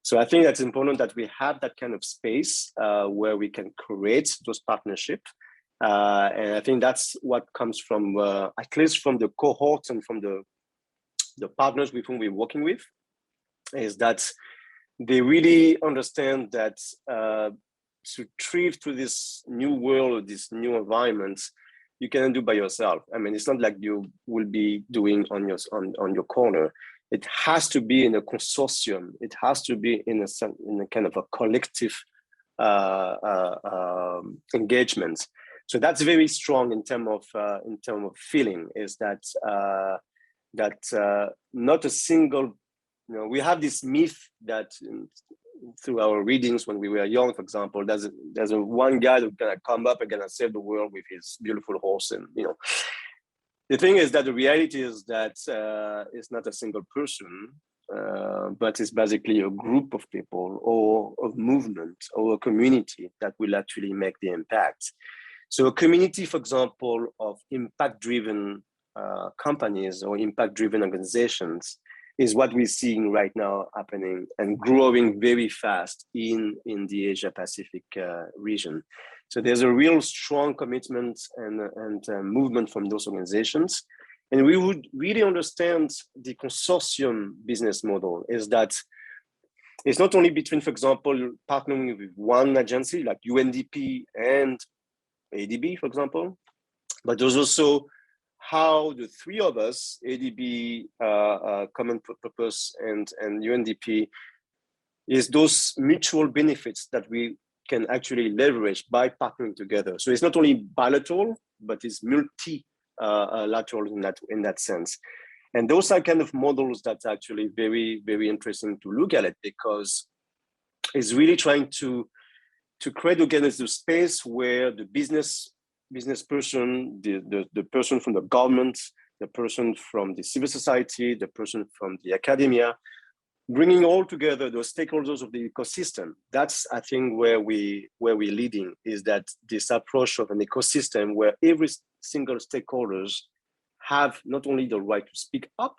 So I think that's important that we have that kind of space where we can create those partnerships. And I think that's what comes from, at least from the cohorts and from the partners with whom we're working with, is that they really understand that to thrive to this new world, this new environment, you cannot do by yourself. I mean, it's not like you will be doing on your corner. It has to be in a consortium. It has to be in a kind of a collective engagement. So that's very strong in terms of feeling. Is that not a single. We have this myth that through our readings when we were young, for example, there's one guy who's gonna come up and gonna save the world with his beautiful horse, and The thing is that the reality is that it's not a single person, but it's basically a group of people or a movement or a community that will actually make the impact. So a community, for example, of impact-driven companies or impact-driven organizations is what we're seeing right now happening and growing very fast in the Asia-Pacific region. So there's a real strong commitment and movement from those organizations. And we would really understand the consortium business model is that it's not only between, for example, partnering with one agency like UNDP and ADB, for example, but there's also how the three of us, ADB, Common Purpose, and UNDP, is those mutual benefits that we can actually leverage by partnering together. So it's not only bilateral, but it's multilateral in that sense. And those are kind of models that's actually very, very interesting to look at it, because it's really trying to create again a space where the business person, the person from the government, the person from the civil society, the person from the academia, bringing all together those stakeholders of the ecosystem. That's, I think, where we're leading, is that this approach of an ecosystem where every single stakeholders have not only the right to speak up,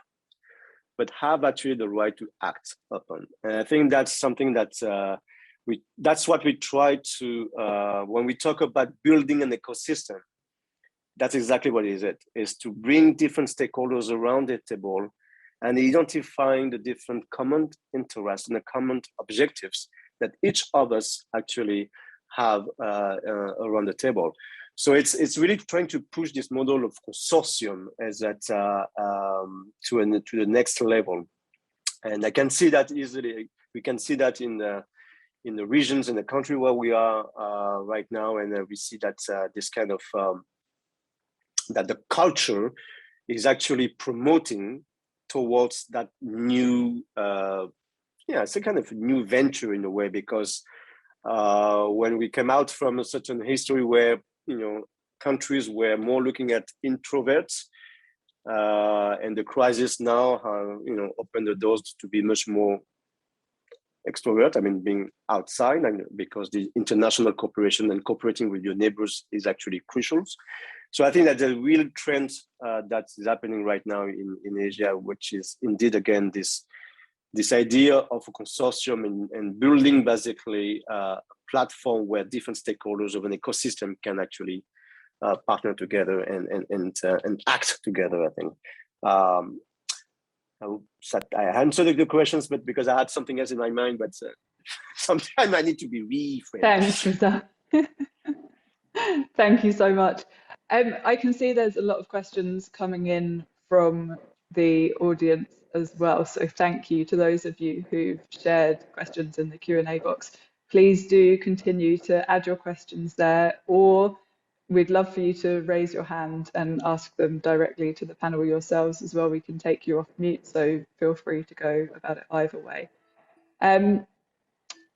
but have actually the right to act upon. And I think that's something that that's what we try to, when we talk about building an ecosystem, that's exactly what it is to bring different stakeholders around the table and identifying the different common interests and the common objectives that each of us actually have around the table. So it's really trying to push this model of consortium as that to the next level. And I can see that easily. We can see that in the regions in the country where we are right now, and we see that this kind of that the culture is actually promoting towards that new, it's a kind of new venture in a way, because when we come out from a certain history where, countries were more looking at introverts, and the crisis now, opened the doors to be much more extrovert. I mean, being outside, and because the international cooperation and cooperating with your neighbors is actually crucial. So I think that the real trend that is happening right now in Asia, which is indeed, again, this idea of a consortium and building basically a platform where different stakeholders of an ecosystem can actually partner together and act together, I think. I hope that I answered the questions, but because I had something else in my mind, but sometimes I need to be reframed. Thanks, Wisal. Thank you so much. I can see there's a lot of questions coming in from the audience as well. So thank you to those of you who've shared questions in the Q&A box. Please do continue to add your questions there, or we'd love for you to raise your hand and ask them directly to the panel yourselves as well. We can take you off mute, so feel free to go about it either way.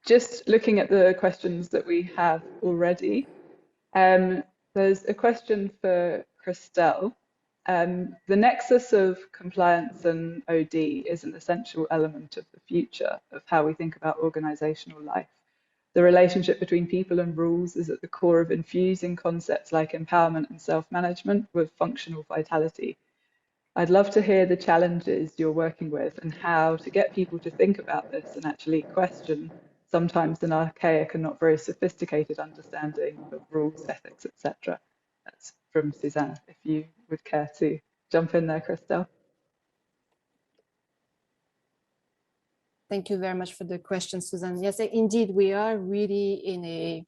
Just looking at the questions that we have already, there's a question for Christel. The nexus of compliance and OD is an essential element of the future of how we think about organisational life. The relationship between people and rules is at the core of infusing concepts like empowerment and self-management with functional vitality. I'd love to hear the challenges you're working with and how to get people to think about this and actually question sometimes an archaic and not very sophisticated understanding of rules, ethics, etc. That's from Suzanne, if you would care to jump in there, Christel. Thank you very much for the question, Suzanne. Yes, indeed, we are really in a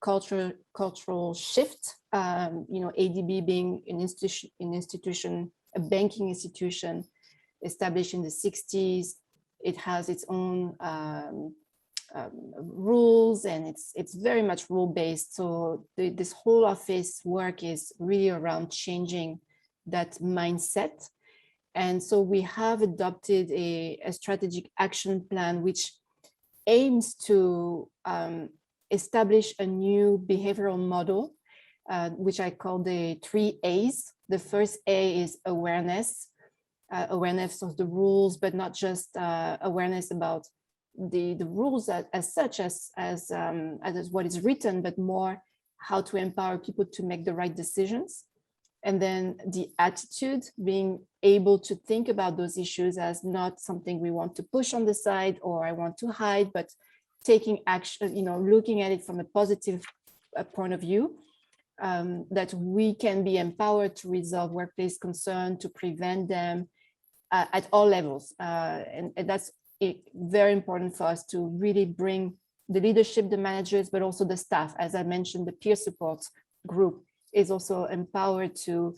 cultural shift. ADB being an institution, a banking institution established in the 60s. It has its own rules, and it's very much rule-based. So this whole office work is really around changing that mindset. And so we have adopted a strategic action plan which aims to establish a new behavioral model, which I call the 3 A's. The first A is awareness, awareness of the rules, but not just awareness about the rules as such as what is written, but more how to empower people to make the right decisions. And then the attitude, being able to think about those issues as not something we want to push on the side or I want to hide, but taking action, looking at it from a positive point of view, that we can be empowered to resolve workplace concerns, to prevent them at all levels. And that's very important for us to really bring the leadership, the managers, but also the staff. As I mentioned, the peer support group is also empowered to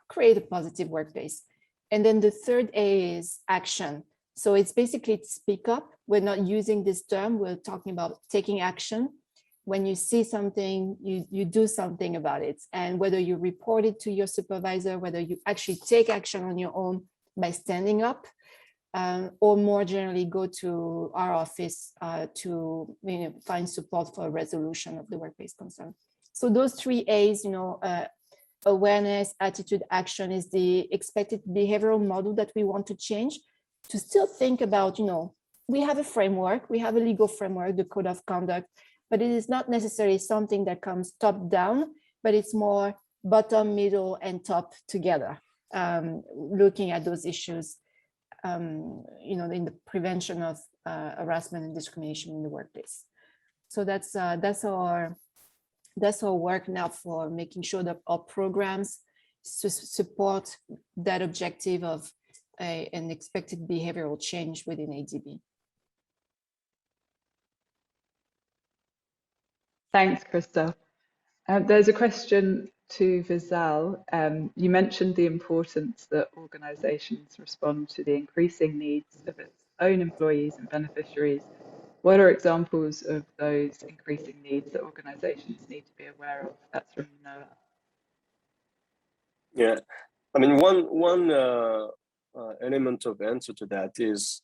create a positive workplace. And then the third A is action. So it's basically speak up. We're not using this term. We're talking about taking action. When you see something, you do something about it. And whether you report it to your supervisor, whether you actually take action on your own by standing up, or more generally go to our office to find support for a resolution of the workplace concern. So those 3 A's, awareness, attitude, action is the expected behavioral model that we want to change, to still think about, we have a framework, we have a legal framework, the code of conduct, but it is not necessarily something that comes top down, but it's more bottom, middle, and top together, looking at those issues, in the prevention of harassment and discrimination in the workplace. So that's our work now for making sure that our programs support that objective of an expected behavioral change within ADB. Thanks, Christel. There's a question to Wisal. You mentioned the importance that organisations respond to the increasing needs of its own employees and beneficiaries. What are examples of those increasing needs that organisations need to be aware of? That's from Noah. Yeah, I mean, one element of answer to that is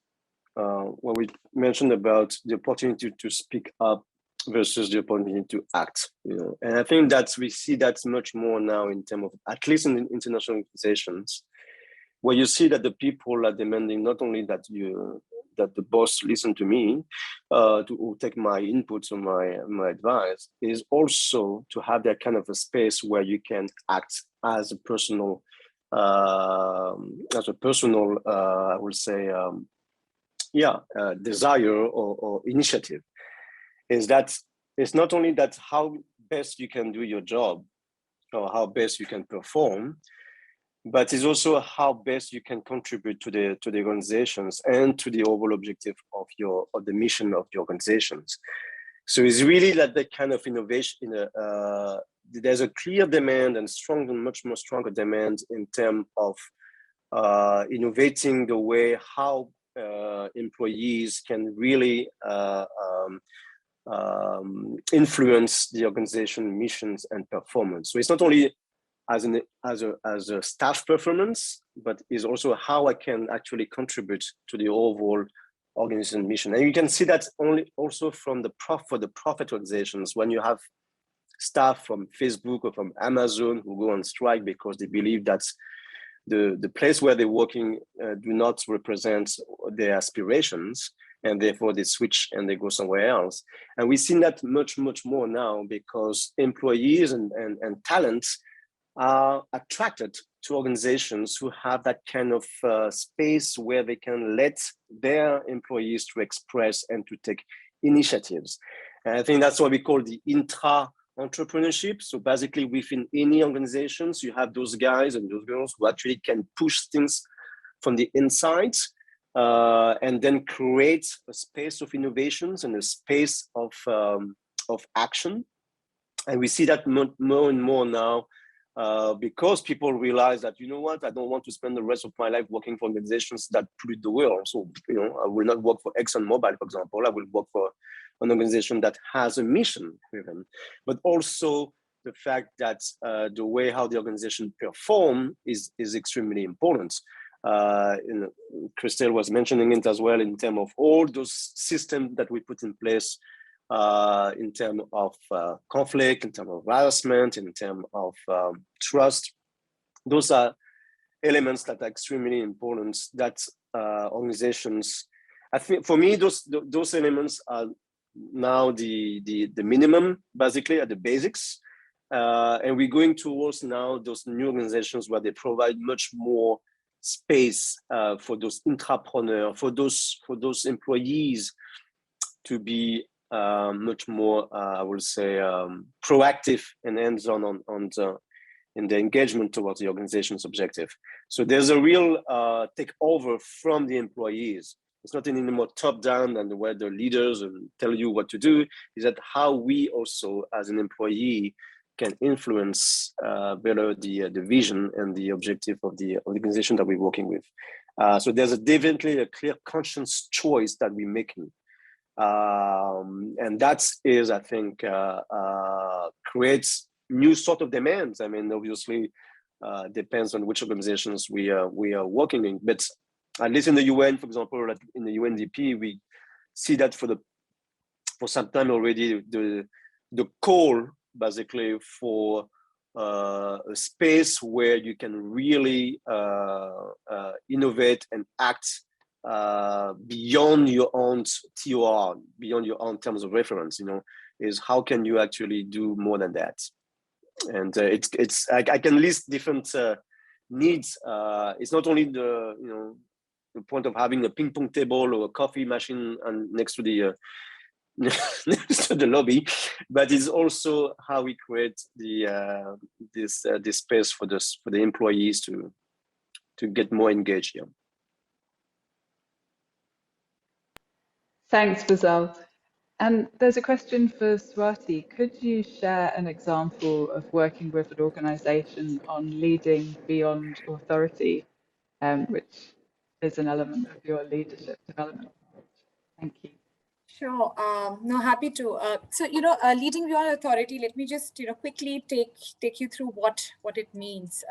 what we mentioned about the opportunity to speak up versus the opportunity to act. And I think that we see that much more now in terms of, at least in international organizations, where you see that the people are demanding not only that the boss listen to me, to take my inputs or my advice, is also to have that kind of a space where you can act as a personal, I would say, desire or initiative. Is that it's not only that how best you can do your job or how best you can perform, but it's also how best you can contribute to the organizations and to the overall objective of the mission of the organizations. So it's really that kind of innovation. There's a clear demand and much more stronger demand in terms of innovating the way how employees can really influence the organization missions and performance. So it's not only as a staff performance, but is also how I can actually contribute to the overall organization mission. And you can see that also from the profit organizations, when you have staff from Facebook or from Amazon who go on strike because they believe that the place where they're working do not represent their aspirations, and therefore they switch and they go somewhere else. And we've seen that much more now because employees and talents are attracted to organizations who have that kind of space where they can let their employees to express and to take initiatives. And I think that's what we call the intra-entrepreneurship. So basically within any organizations, you have those guys and those girls who actually can push things from the inside and then create a space of innovations and a space of action. And we see that more and more now because people realize that, you know what, I don't want to spend the rest of my life working for organizations that pollute the world. So, I will not work for ExxonMobil, for example. I will work for an organization that has a mission driven, but also the fact that the way how the organization perform is extremely important. Christel was mentioning it as well in terms of all those systems that we put in place in terms of conflict, in terms of harassment, in terms of trust. Those are elements that are extremely important that organizations, I think for me, those elements are now the minimum, basically at the basics. And we're going towards now those new organizations where they provide much more space for those intrapreneurs, for those employees to be much more, I would say, proactive and hands-on in the engagement towards the organization's objective. So there's a real takeover from the employees. It's not any more top-down and where the leaders tell you what to do. Is that how we also, as an employee, can influence better the vision and the objective of the organization that we're working with. So there's definitely a clear conscious choice that we're making. And that is, I think, creates new sort of demands. I mean, obviously, depends on which organizations we are working in. But at least in the UN, for example, in the UNDP, we see that for some time already, the call basically for a space where you can really innovate and act beyond your own TOR, beyond your own terms of reference, is how can you actually do more than that? And I can list different needs. It's not only the point of having a ping pong table or a coffee machine next to the next to the lobby, but it's also how we create this space for the employees to get more engaged here. Thanks, Wisal. And there's a question for Swati. Could you share an example of working with an organization on leading beyond authority, which is an element of your leadership development? Thank you. Sure. No, happy to. So, leading beyond authority, let me just, quickly take you through what it means.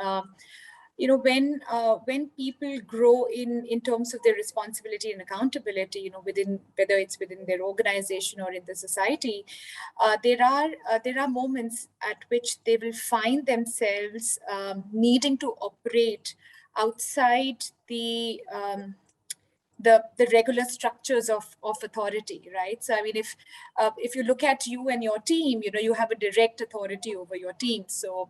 when people grow in terms of their responsibility and accountability, within, whether it's within their organization or in the society, there are moments at which they will find themselves needing to operate outside the regular structures of authority, right? So I mean, if you look at you and your team, you have a direct authority over your team. So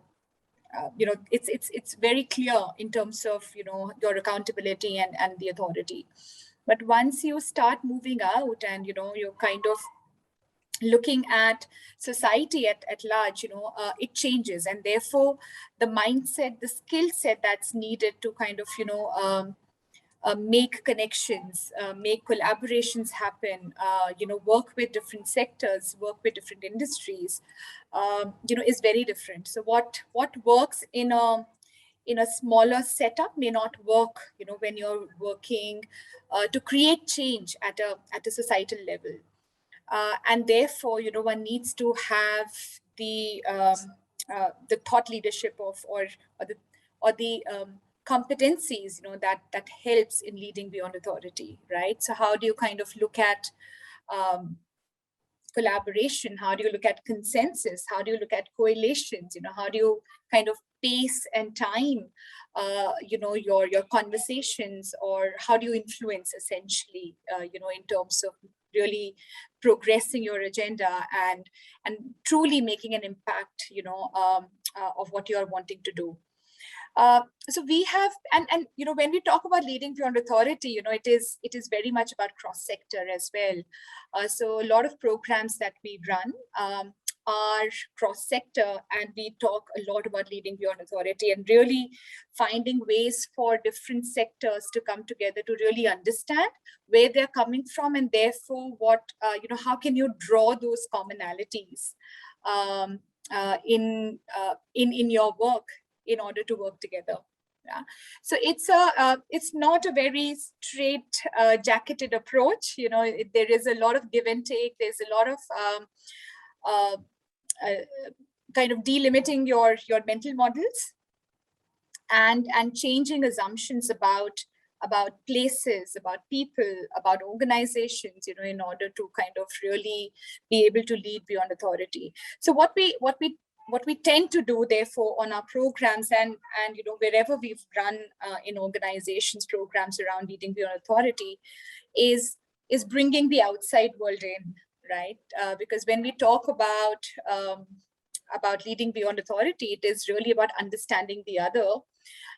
it's very clear in terms of your accountability and the authority. But once you start moving out and you're kind of looking at society at large, it changes, and therefore the mindset, the skill set that's needed to kind of make connections, make collaborations happen, work with different sectors, work with different industries, is very different. So what works in a smaller setup may not work, when you're working to create change at a societal level. And therefore, one needs to have the thought leadership or the competencies, that helps in leading beyond authority, right? So how do you kind of look at collaboration? How do you look at consensus? How do you look at coalitions? How do you kind of pace and time, your conversations, or how do you influence essentially, in terms of really progressing your agenda and truly making an impact, of what you are wanting to do. So we have, and when we talk about leading beyond authority, it is very much about cross-sector as well. So a lot of programs that we run are cross-sector, and we talk a lot about leading beyond authority and really finding ways for different sectors to come together to really understand where they're coming from, and therefore what, how can you draw those commonalities in your work in order to work together. Yeah. So it's not a very straight jacketed approach. There is a lot of give and take. There's a lot of kind of delimiting your mental models and changing assumptions about places, about people, about organizations, in order to kind of really be able to lead beyond authority. So what we tend to do, therefore, on our programs and wherever we've run in organizations programs around leading beyond authority, is bringing the outside world in, right? Because when we talk about leading beyond authority, it is really about understanding the other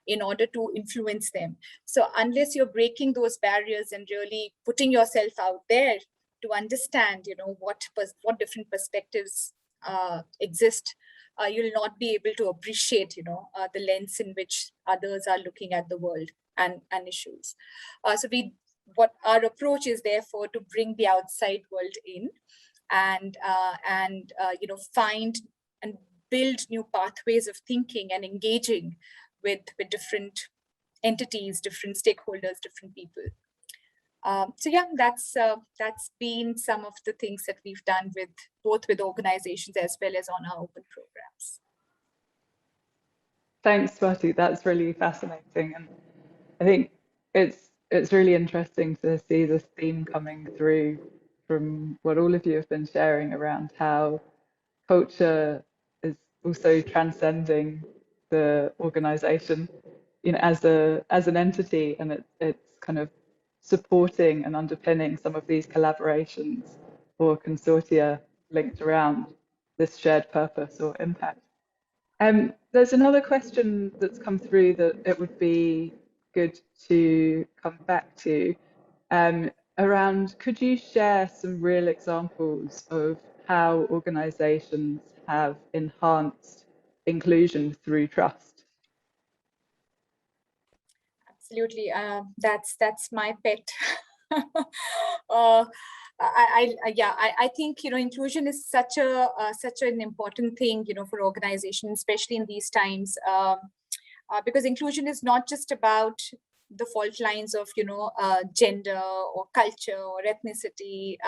in order to influence them. So unless you're breaking those barriers and really putting yourself out there to understand, what different perspectives exist, you'll not be able to appreciate, the lens in which others are looking at the world and issues. So what our approach is, therefore, to bring the outside world in and find and build new pathways of thinking and engaging with different entities, different stakeholders, different people. So yeah, that's been some of the things that we've done both with organizations as well as on our open programs. Thanks, Swati. That's really fascinating, and I think it's really interesting to see this theme coming through from what all of you have been sharing around how culture is also transcending the organization, as an entity, and it's kind of supporting and underpinning some of these collaborations or consortia linked around this shared purpose or impact. There's another question that's come through that it would be good to come back to, around, could you share some real examples of how organizations have enhanced inclusion through trust? Absolutely, that's my pet. I think inclusion is such an important thing for organizations, especially in these times, because inclusion is not just about the fault lines of gender or culture or ethnicity.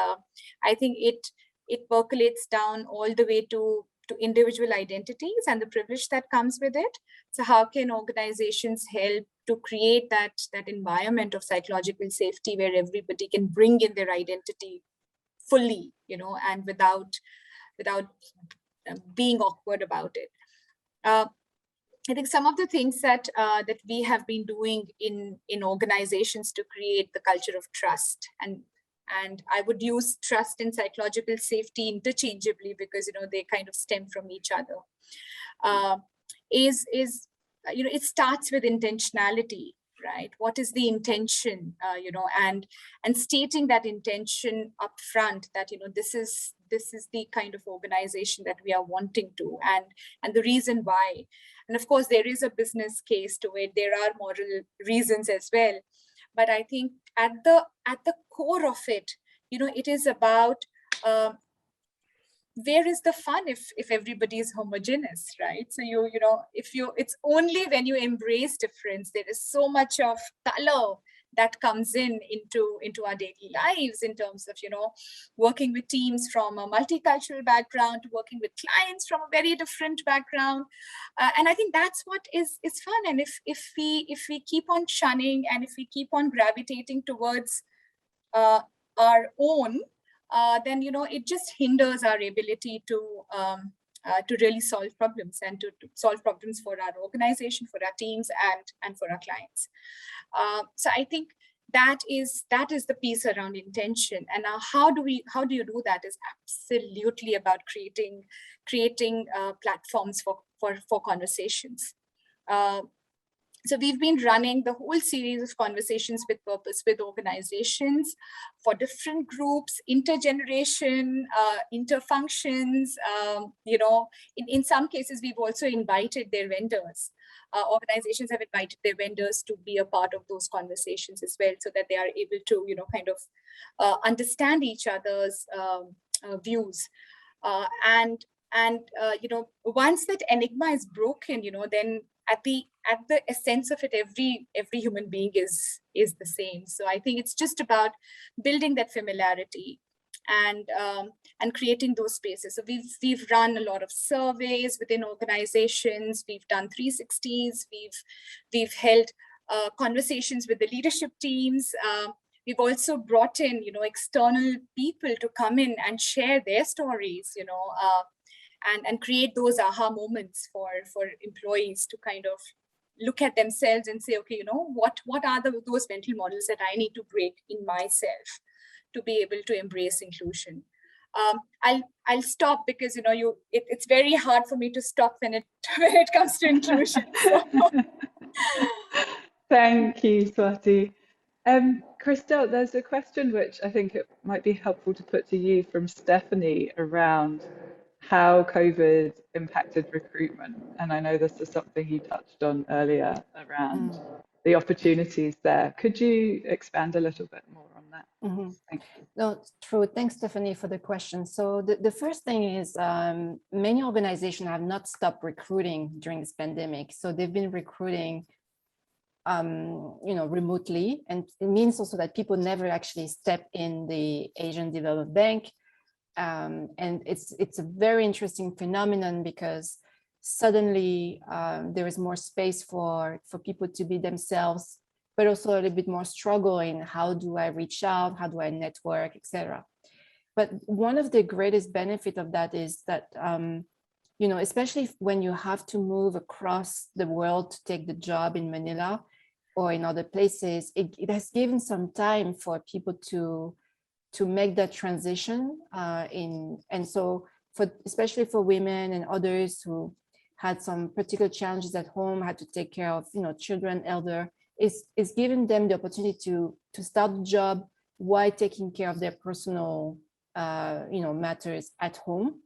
I think it percolates down all the way to to individual identities and the privilege that comes with it. So how can organizations help to create that environment of psychological safety where everybody can bring in their identity fully, and without being awkward about it. I think some of the things that we have been doing in organizations to create the culture of trust, and I would use trust and psychological safety interchangeably because they kind of stem from each other. It starts with intentionality, right? What is the intention, and stating that intention upfront that this is the kind of organization that we are wanting to, and the reason why. And of course, there is a business case to it. There are moral reasons as well. But I think at the core of it, it is about where is the fun if everybody is homogeneous, right? So it's only when you embrace difference, there is so much of color that comes into our daily lives in terms of working with teams from a multicultural background to working with clients from a very different background, and I think that's what is fun. And if we keep on shunning and if we keep on gravitating towards our own, then it just hinders our ability to really solve problems and to solve problems for our organization, for our teams, and for our clients. So I think that is the piece around intention. And now how do you do that is absolutely about creating platforms for conversations. So we've been running the whole series of conversations with purpose with organizations for different groups, intergeneration, interfunctions. In some cases, we've also invited their vendors. Organizations have invited their vendors to be a part of those conversations as well, so that they are able to, kind of understand each other's views. And once that enigma is broken, then at the essence of it, every human being is the same. So I think it's just about building that familiarity and creating those spaces. So we've run a lot of surveys within organizations. We've done 360s. We've held conversations with the leadership teams. We've also brought in external people to come in and share their stories. And create those aha moments for employees to kind of look at themselves and say, okay, what are those mental models that I need to break in myself to be able to embrace inclusion. I'll stop because it's very hard for me to stop when it comes to inclusion. So. Thank you, Swati. Christel, there's a question which I think it might be helpful to put to you from Stephanie around how COVID impacted recruitment. And I know this is something you touched on earlier around the opportunities there. Could you expand a little bit more on that? Mm-hmm. Thank you. No, true. Thanks, Stephanie, for the question. So the first thing is many organizations have not stopped recruiting during this pandemic. So they've been recruiting remotely. And it means also that people never actually step in the Asian Development Bank. And it's a very interesting phenomenon because suddenly there is more space for people to be themselves, but also a little bit more struggle in how do I reach out, how do I network, etc. But one of the greatest benefit of that is that, especially when you have to move across the world to take the job in Manila or in other places, it has given some time for people to make that transition and so especially for women and others who had some particular challenges at home, had to take care of children, elder, is giving them the opportunity to start the job while taking care of their personal matters at home.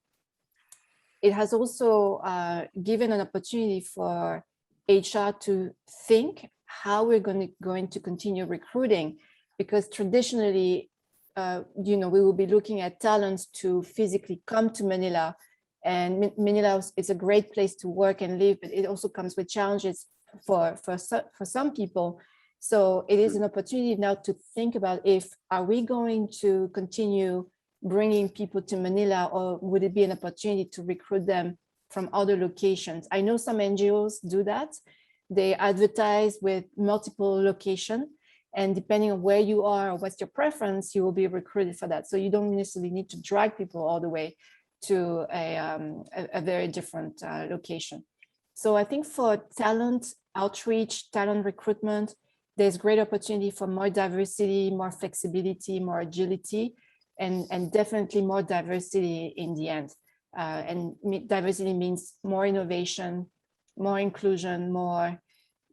It has also given an opportunity for HR to think how we're going to continue recruiting, because traditionally we will be looking at talents to physically come to Manila, and Manila is a great place to work and live, but it also comes with challenges for some people. So it is an opportunity now to think about are we going to continue bringing people to Manila, or would it be an opportunity to recruit them from other locations? I know some NGOs do that. They advertise with multiple locations, and depending on where you are or what's your preference, you will be recruited for that. So you don't necessarily need to drag people all the way to a very different location. So I think for talent outreach, talent recruitment, there's great opportunity for more diversity, more flexibility, more agility, and definitely more diversity in the end. And diversity means more innovation, more inclusion, more,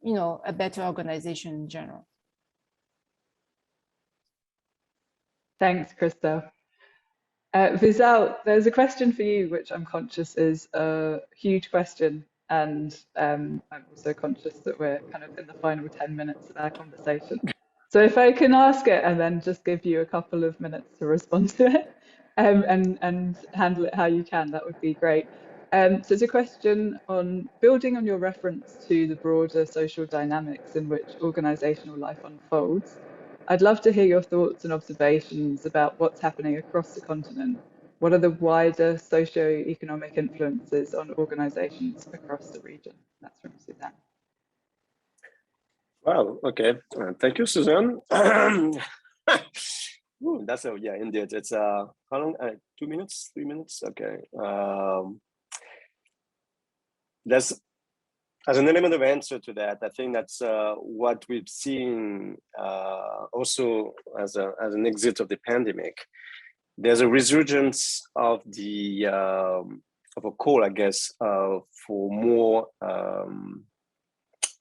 a better organization in general. Thanks, Christel. Wisal, there's a question for you, which I'm conscious is a huge question. And I'm also conscious that we're kind of in the final 10 minutes of our conversation. So if I can ask it and then just give you a couple of minutes to respond to it and handle it how you can, that would be great. So it's a question on building on your reference to the broader social dynamics in which organizational life unfolds. I'd love to hear your thoughts and observations about what's happening across the continent. What are the wider socio-economic influences on organizations across the region? That's from Suzanne. Wow, okay. Thank you, Suzanne. Ooh, that's yeah, indeed. It's how long? 2 minutes, 3 minutes? Okay. There's, as an element of answer to that, I think that's what we've seen also as an exit of the pandemic. There's a resurgence of the of a call, I guess, for more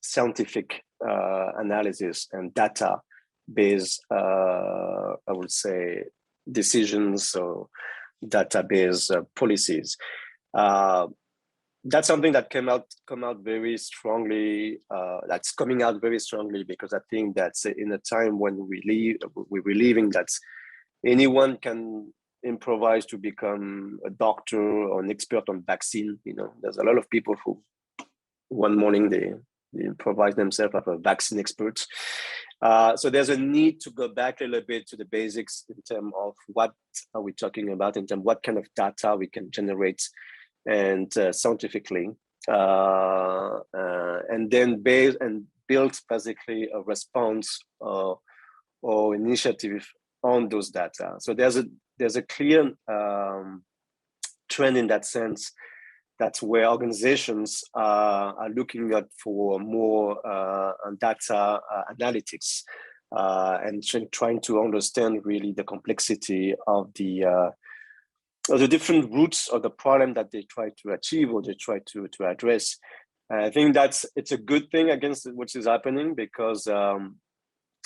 scientific analysis and data-based, I would say, decisions or data-based policies. That's something that come out very strongly. That's coming out very strongly because I think that's in a time when we're living that anyone can improvise to become a doctor or an expert on vaccine. There's a lot of people who one morning they improvise themselves as a vaccine expert. So there's a need to go back a little bit to the basics in terms of what are we talking about, in terms of what kind of data we can generate and scientifically, and then build basically a response or initiative on those data. So there's a clear trend in that sense. That's where organizations are looking at for more data analytics and trying to understand really the complexity of the different roots of the problem that they try to achieve or they try to address. I think it's a good thing against what is happening because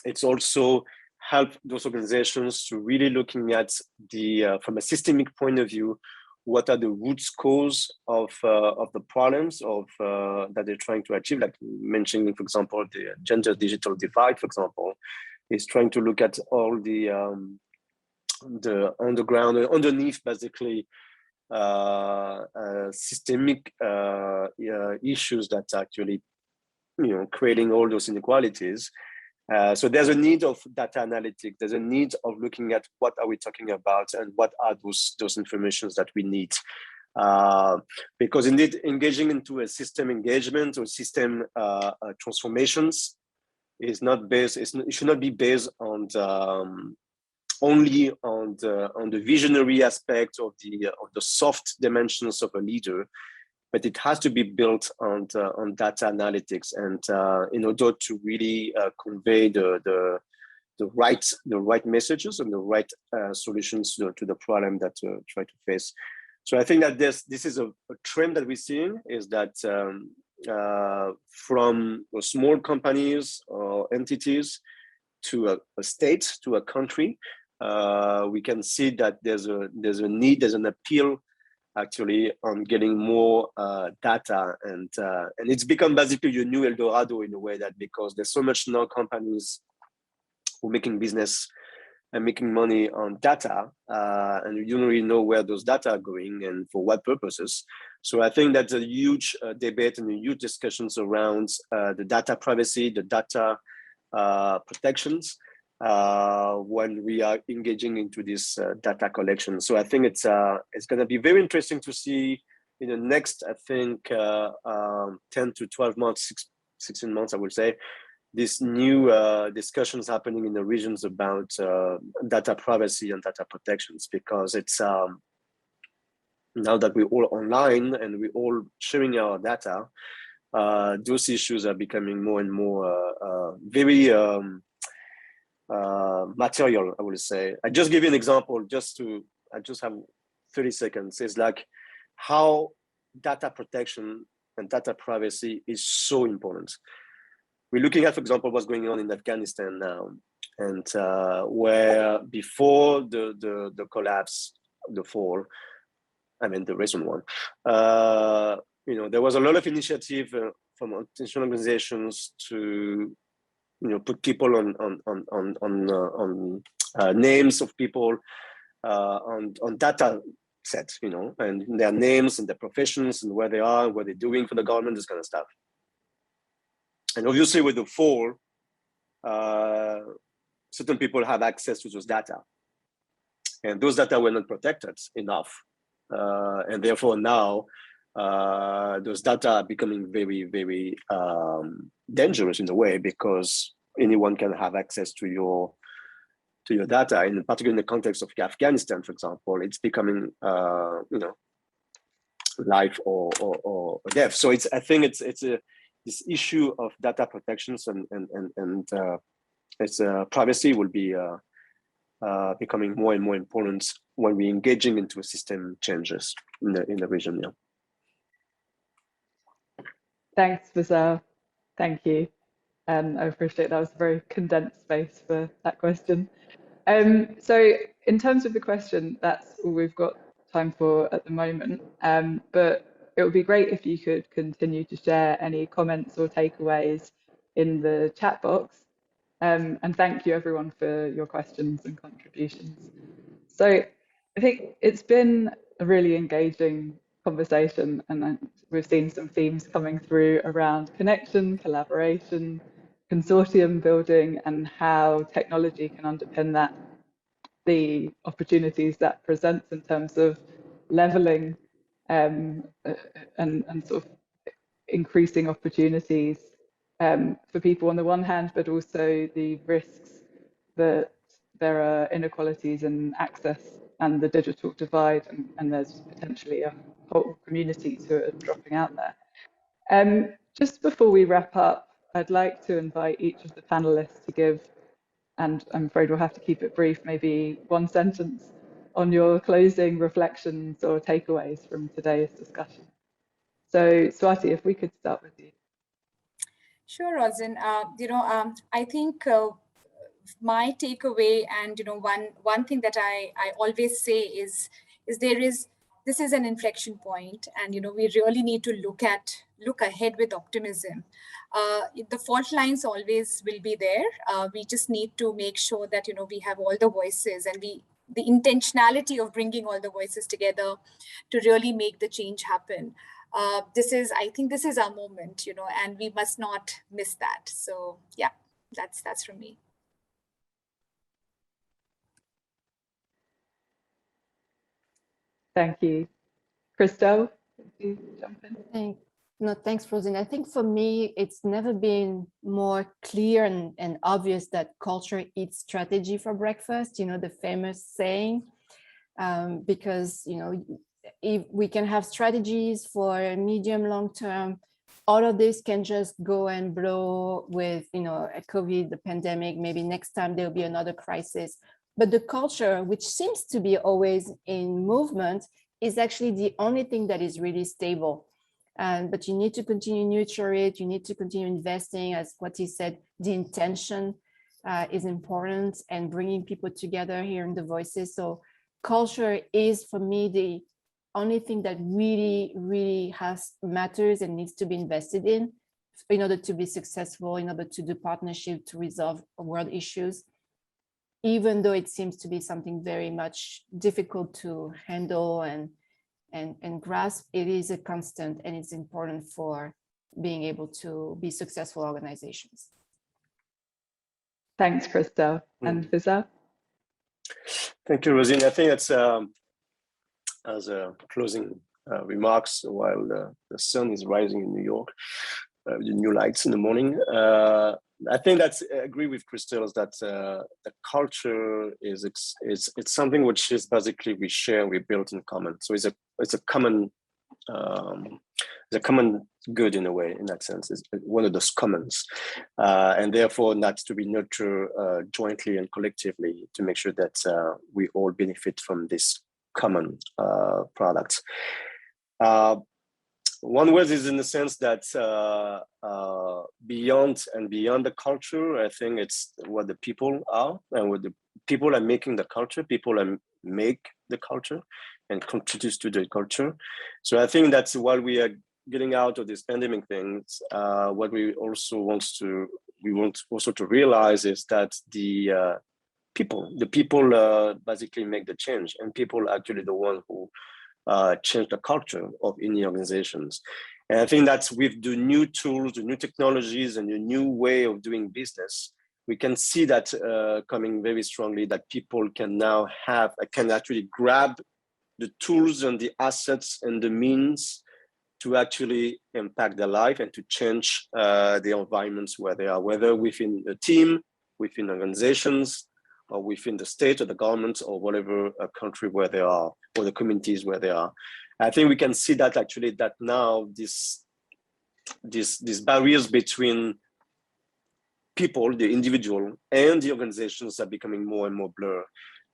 it's also helped those organizations to really looking at from a systemic point of view, what are the root cause of the problems that they're trying to achieve, like mentioning, for example, the gender digital divide, for example, is trying to look at all the underground, underneath, basically, systemic issues that actually, creating all those inequalities. So there's a need of data analytics. There's a need of looking at what are we talking about and what are those informations that we need. Because indeed, engaging into a system engagement or system transformations is not based. It should not be based on only on the visionary aspect of the soft dimensions of a leader, but it has to be built on data analytics and in order to really convey the right messages and the right solutions to the problem that try to face. So I think that this is a trend that we're seeing, is that from small companies or entities to a state, to a country, we can see that there's a need, there's an appeal actually on getting more data, and it's become basically a new El Dorado in a way, that because there's so much now companies who are making business and making money on data, and you don't really know where those data are going and for what purposes. So I think that's a huge debate and a huge discussions around the data privacy, the data protections, when we are engaging into this data collection. So I think it's going to be very interesting to see in the next, I think, 10 to 12 months, 16 months, I would say, these new discussions happening in the regions about data privacy and data protections, because it's now that we're all online and we're all sharing our data, those issues are becoming more and more very material, I would say. I just give you an example, I just have 30 seconds. It's like how data protection and data privacy is so important. We're looking at, for example, what's going on in Afghanistan now, and where before the collapse, the fall, I mean the recent one, there was a lot of initiative from international organizations to put people on names of people on data sets, and their names and their professions and where they are, what they're doing for the government, this kind of stuff. And obviously with the fall, certain people have access to those data, and those data were not protected enough. And therefore now those data are becoming very, very dangerous in a way, because anyone can have access to your data, in particular in the context of Afghanistan, for example. It's becoming life or death. So I think it's this issue of data protections and privacy will be becoming more and more important when we're engaging into system changes in the region. Yeah. Thanks, Wisal. Thank you. I appreciate that was a very condensed space for that question. So in terms of the question, that's all we've got time for at the moment. But it would be great if you could continue to share any comments or takeaways in the chat box. And thank you everyone for your questions and contributions. So I think it's been a really engaging conversation, and we've seen some themes coming through around connection, collaboration, consortium building, and how technology can underpin that, the opportunities that presents in terms of leveling and sort of increasing opportunities for people on the one hand, but also the risks that there are inequalities in access and the digital divide, and there's potentially a whole communities who are dropping out there. Just before we wrap up, I'd like to invite each of the panelists to give, and I'm afraid we'll have to keep it brief, maybe one sentence on your closing reflections or takeaways from today's discussion. So Swati, if we could start with you. Sure, Roisin. I think my takeaway, and one thing that I always say is this is an inflection point, and we really need to look ahead with optimism. The fault lines always will be there. We just need to make sure that we have all the voices, and the intentionality of bringing all the voices together to really make the change happen. I think this is our moment, and we must not miss that. So yeah, that's from me. Thank you. Christel, could you jump in? Thanks, Roisin. I think for me, it's never been more clear and obvious that culture eats strategy for breakfast, the famous saying, because, if we can have strategies for medium, long term, all of this can just go and blow with, a COVID, the pandemic, maybe next time there'll be another crisis. But the culture, which seems to be always in movement, is actually the only thing that is really stable. But you need to continue nurture it. You need to continue investing, as Swati said, the intention is important, and bringing people together, hearing the voices. So culture is, for me, the only thing that really, really matters and needs to be invested in order to be successful, in order to do partnership to resolve world issues, even though it seems to be something very much difficult to handle and grasp. It is a constant, and it's important for being able to be successful organizations. Thanks, Christel. And Wisal? Thank you, Roisin. I think it's as a closing remarks while the sun is rising in New York, the new lights in the morning. I think I agree with Christel is that the culture is it's something which is basically we share, we build in common. So it's a common good in a way. In that sense, it's one of those commons, and therefore that's to be nurtured jointly and collectively to make sure that we all benefit from this common products. One word is in the sense that beyond the culture, I think it's what the people are, and what the people are making the culture. People are make the culture and contributes to the culture. So I think that's while we are getting out of this pandemic things, what we want also to realize is that the people basically make the change, and people are actually the one who change the culture of any organizations. And I think that's with the new tools, the new technologies, and the new way of doing business, we can see that coming very strongly, that people can actually grab the tools and the assets and the means to actually impact their life and to change the environments where they are, whether within a team, within organizations, or within the state or the government or whatever country where they are, or the communities where they are. I think we can see that actually that now these barriers between people, the individual, and the organizations are becoming more and more blurred.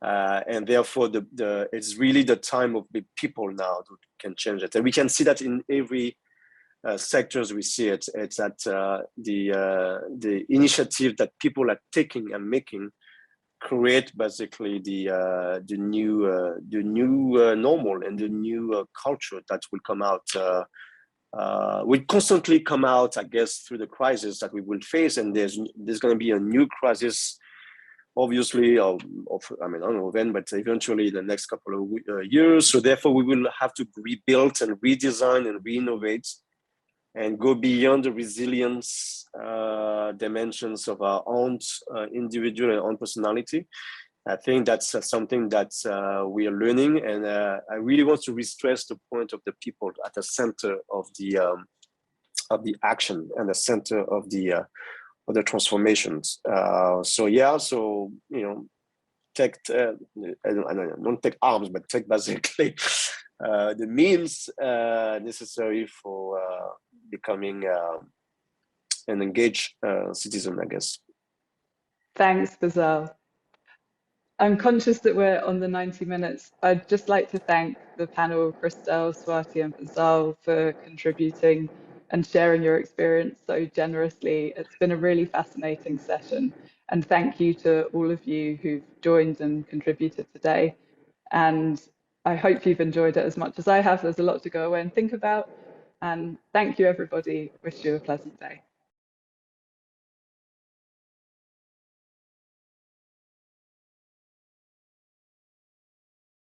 And therefore, it's really the time of the people now that can change it. And we can see that in every sectors we see it. It's that the initiative that people are taking and making create basically the new normal and the new culture that will come out. Will constantly come out, I guess, through the crisis that we will face, and there's going to be a new crisis, obviously. I don't know when, but eventually the next couple of years. So therefore, we will have to rebuild and redesign and reinnovate, and go beyond the resilience dimensions of our own individual and own personality. I think that's something that we are learning, and I really want to re-stress the point of the people at the center of the action and the center of the transformations. Take don't take arms, but take basically the means necessary for becoming an engaged citizen, I guess. Thanks, Wisal. I'm conscious that we're on the 90 minutes. I'd just like to thank the panel, Christel, Swati, and Wisal, for contributing and sharing your experience so generously. It's been a really fascinating session. And thank you to all of you who've joined and contributed today. And I hope you've enjoyed it as much as I have. There's a lot to go away and think about. And thank you, everybody. Wish you a pleasant day.